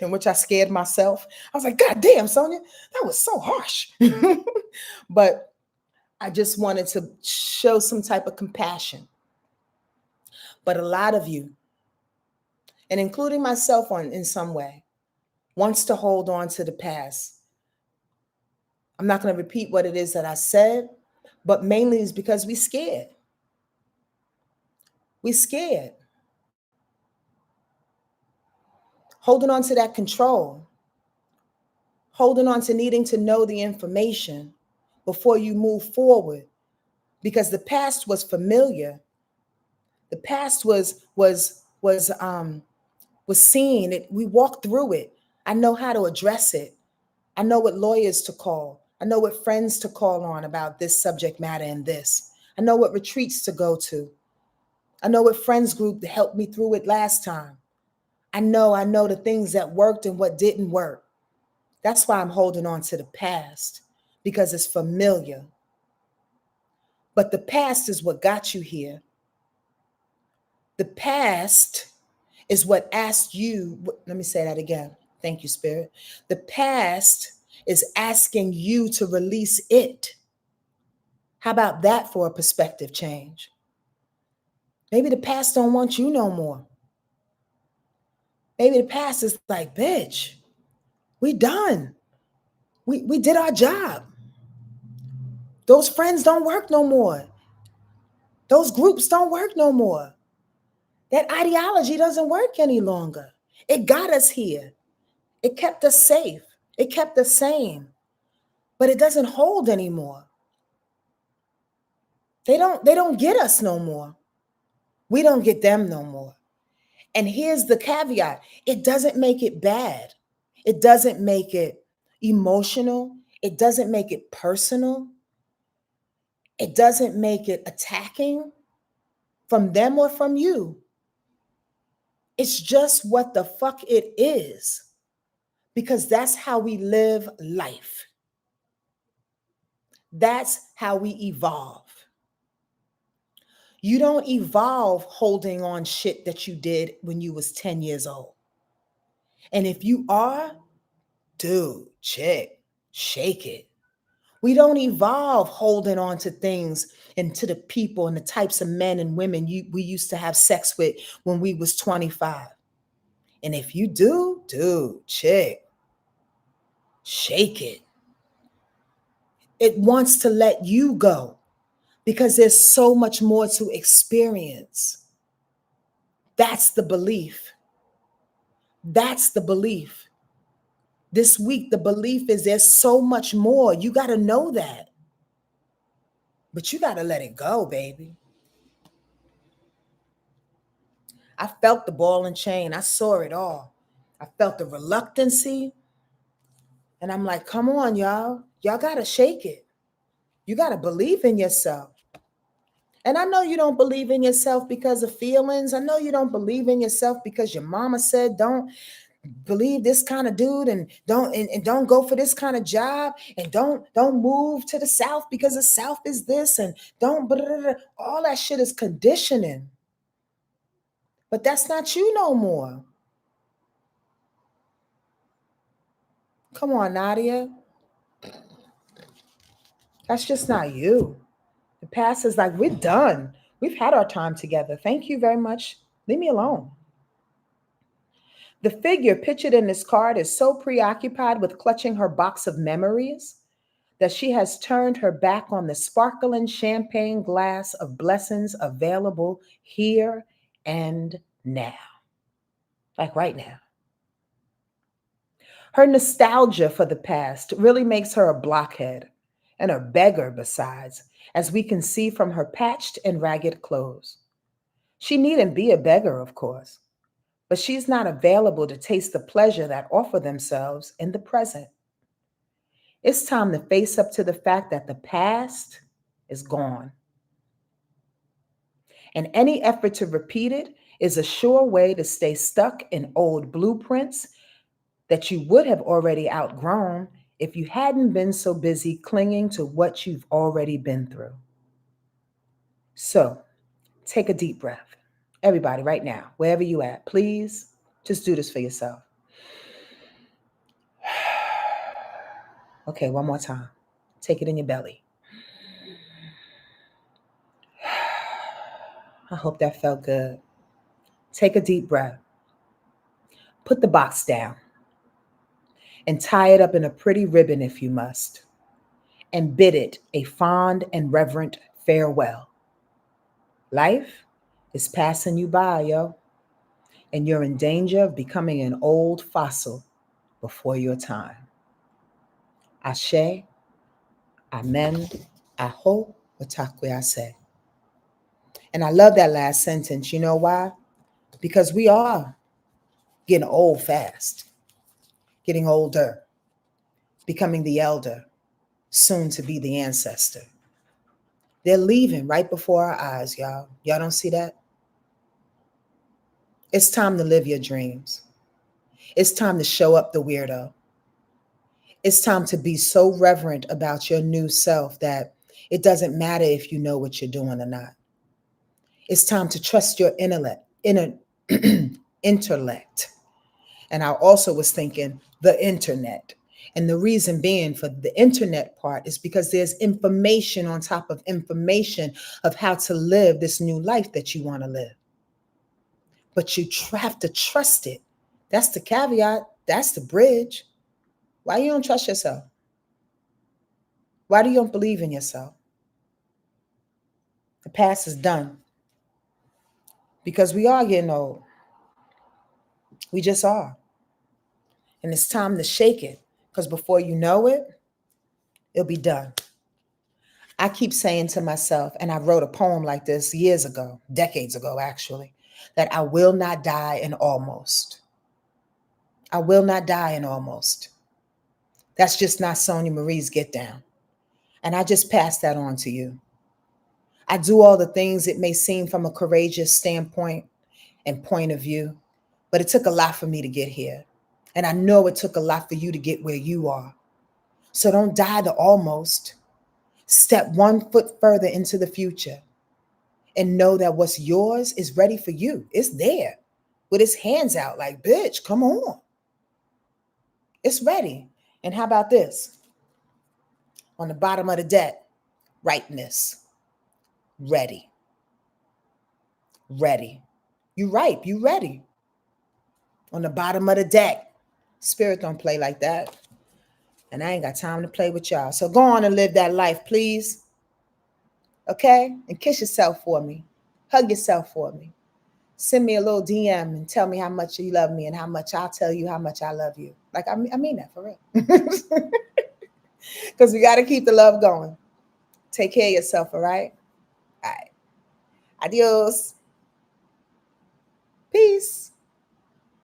in which I scared myself. I was like, God damn, Sonja, that was so harsh. But I just wanted to show some type of compassion. But a lot of you, and including myself in some way, wants to hold on to the past. I'm not going to repeat what it is that I said, but mainly is because we scared. We scared. Holding on to that control. Holding on to needing to know the information before you move forward. Because the past was familiar. The past was seen. We walked through it. I know how to address it. I know what lawyers to call. I know what friends to call on about this subject matter and this. I know what retreats to go to. I know what friends group to help me through it last time. I know the things that worked and what didn't work. That's why I'm holding on to the past, because it's familiar. But the past is what got you here. The past is what asked you, let me say that again. Thank you, Spirit. The past is asking you to release it. How about that for a perspective change? Maybe the past don't want you no more. Maybe the past is like, bitch, we done. We did our job. Those friends don't work no more. Those groups don't work no more. That ideology doesn't work any longer. It got us here. It kept us safe. It kept us sane. But it doesn't hold anymore. They don't get us no more. We don't get them no more. And here's the caveat. It doesn't make it bad. It doesn't make it emotional. It doesn't make it personal. It doesn't make it attacking from them or from you. It's just what the fuck it is, because that's how we live life. That's how we evolve. You don't evolve holding on shit that you did when you was 10 years old. And if you are, dude, chick, shake it. We don't evolve holding on to things and to the people and the types of men and women we used to have sex with when we was 25. And if you do, dude, chick, shake it. It wants to let you go because there's so much more to experience. That's the belief. That's the belief. This week, the belief is there's so much more. You got to know that. But you got to let it go, baby. I felt the ball and chain. I saw it all. I felt the reluctancy. And I'm like, come on, y'all. Y'all got to shake it. You got to believe in yourself. And I know you don't believe in yourself because of feelings. I know you don't believe in yourself because your mama said don't believe this kind of dude, and don't go for this kind of job, and don't move to the South because the South is this, and don't blah, blah, blah. All that shit is conditioning. But that's not you no more. Come on, Nadia. That's just not you. The past is like, we're done. We've had our time together. Thank you very much. Leave me alone. The figure pictured in this card is so preoccupied with clutching her box of memories that she has turned her back on the sparkling champagne glass of blessings available here and now. Like right now. Her nostalgia for the past really makes her a blockhead and a beggar besides, as we can see from her patched and ragged clothes. She needn't be a beggar, of course, but she's not available to taste the pleasure that offer themselves in the present. It's time to face up to the fact that the past is gone. And any effort to repeat it is a sure way to stay stuck in old blueprints that you would have already outgrown if you hadn't been so busy clinging to what you've already been through. So take a deep breath. Everybody, right now, wherever you at, please just do this for yourself. Okay, one more time. Take it in your belly. I hope that felt good. Take a deep breath. Put the box down and tie it up in a pretty ribbon if you must, and bid it a fond and reverent farewell. Life is passing you by, yo, and you're in danger of becoming an old fossil before your time. Ashe, amen, aho, otakwase. And I love that last sentence. You know why? Because we are getting old fast, getting older, becoming the elder, soon to be the ancestor. They're leaving right before our eyes, y'all. Y'all don't see that? It's time to live your dreams. It's time to show up the weirdo. It's time to be so reverent about your new self that it doesn't matter if you know what you're doing or not. It's time to trust your intellect. And I also was thinking the internet. And the reason being for the internet part is because there's information on top of information of how to live this new life that you want to live. But you have to trust it. That's the caveat. That's the bridge. Why you don't trust yourself? Why do you don't believe in yourself? The past is done. Because we are getting old. We just are. And it's time to shake it. Because before you know it, it'll be done. I keep saying to myself, and I wrote a poem like this years ago, decades ago actually, that I will not die in almost. I will not die in almost. That's just not Sonja Marie's get down. And I just pass that on to you. I do all the things it may seem from a courageous standpoint and point of view, but it took a lot for me to get here. And I know it took a lot for you to get where you are. So don't die the almost. Step 1 foot further into the future and know that what's yours is ready for you. It's there with its hands out like, bitch, come on. It's ready. And how about this? On the bottom of the deck, ripeness. Ready. Ready. You ripe. You ready. On the bottom of the deck. Spirit don't play like that. And I ain't got time to play with y'all. So go on and live that life, please. Okay? And kiss yourself for me. Hug yourself for me. Send me a little DM and tell me how much you love me and how much I'll tell you how much I love you. Like, I mean that for real. Because we got to keep the love going. Take care of yourself, all right? All right. Adios. Peace.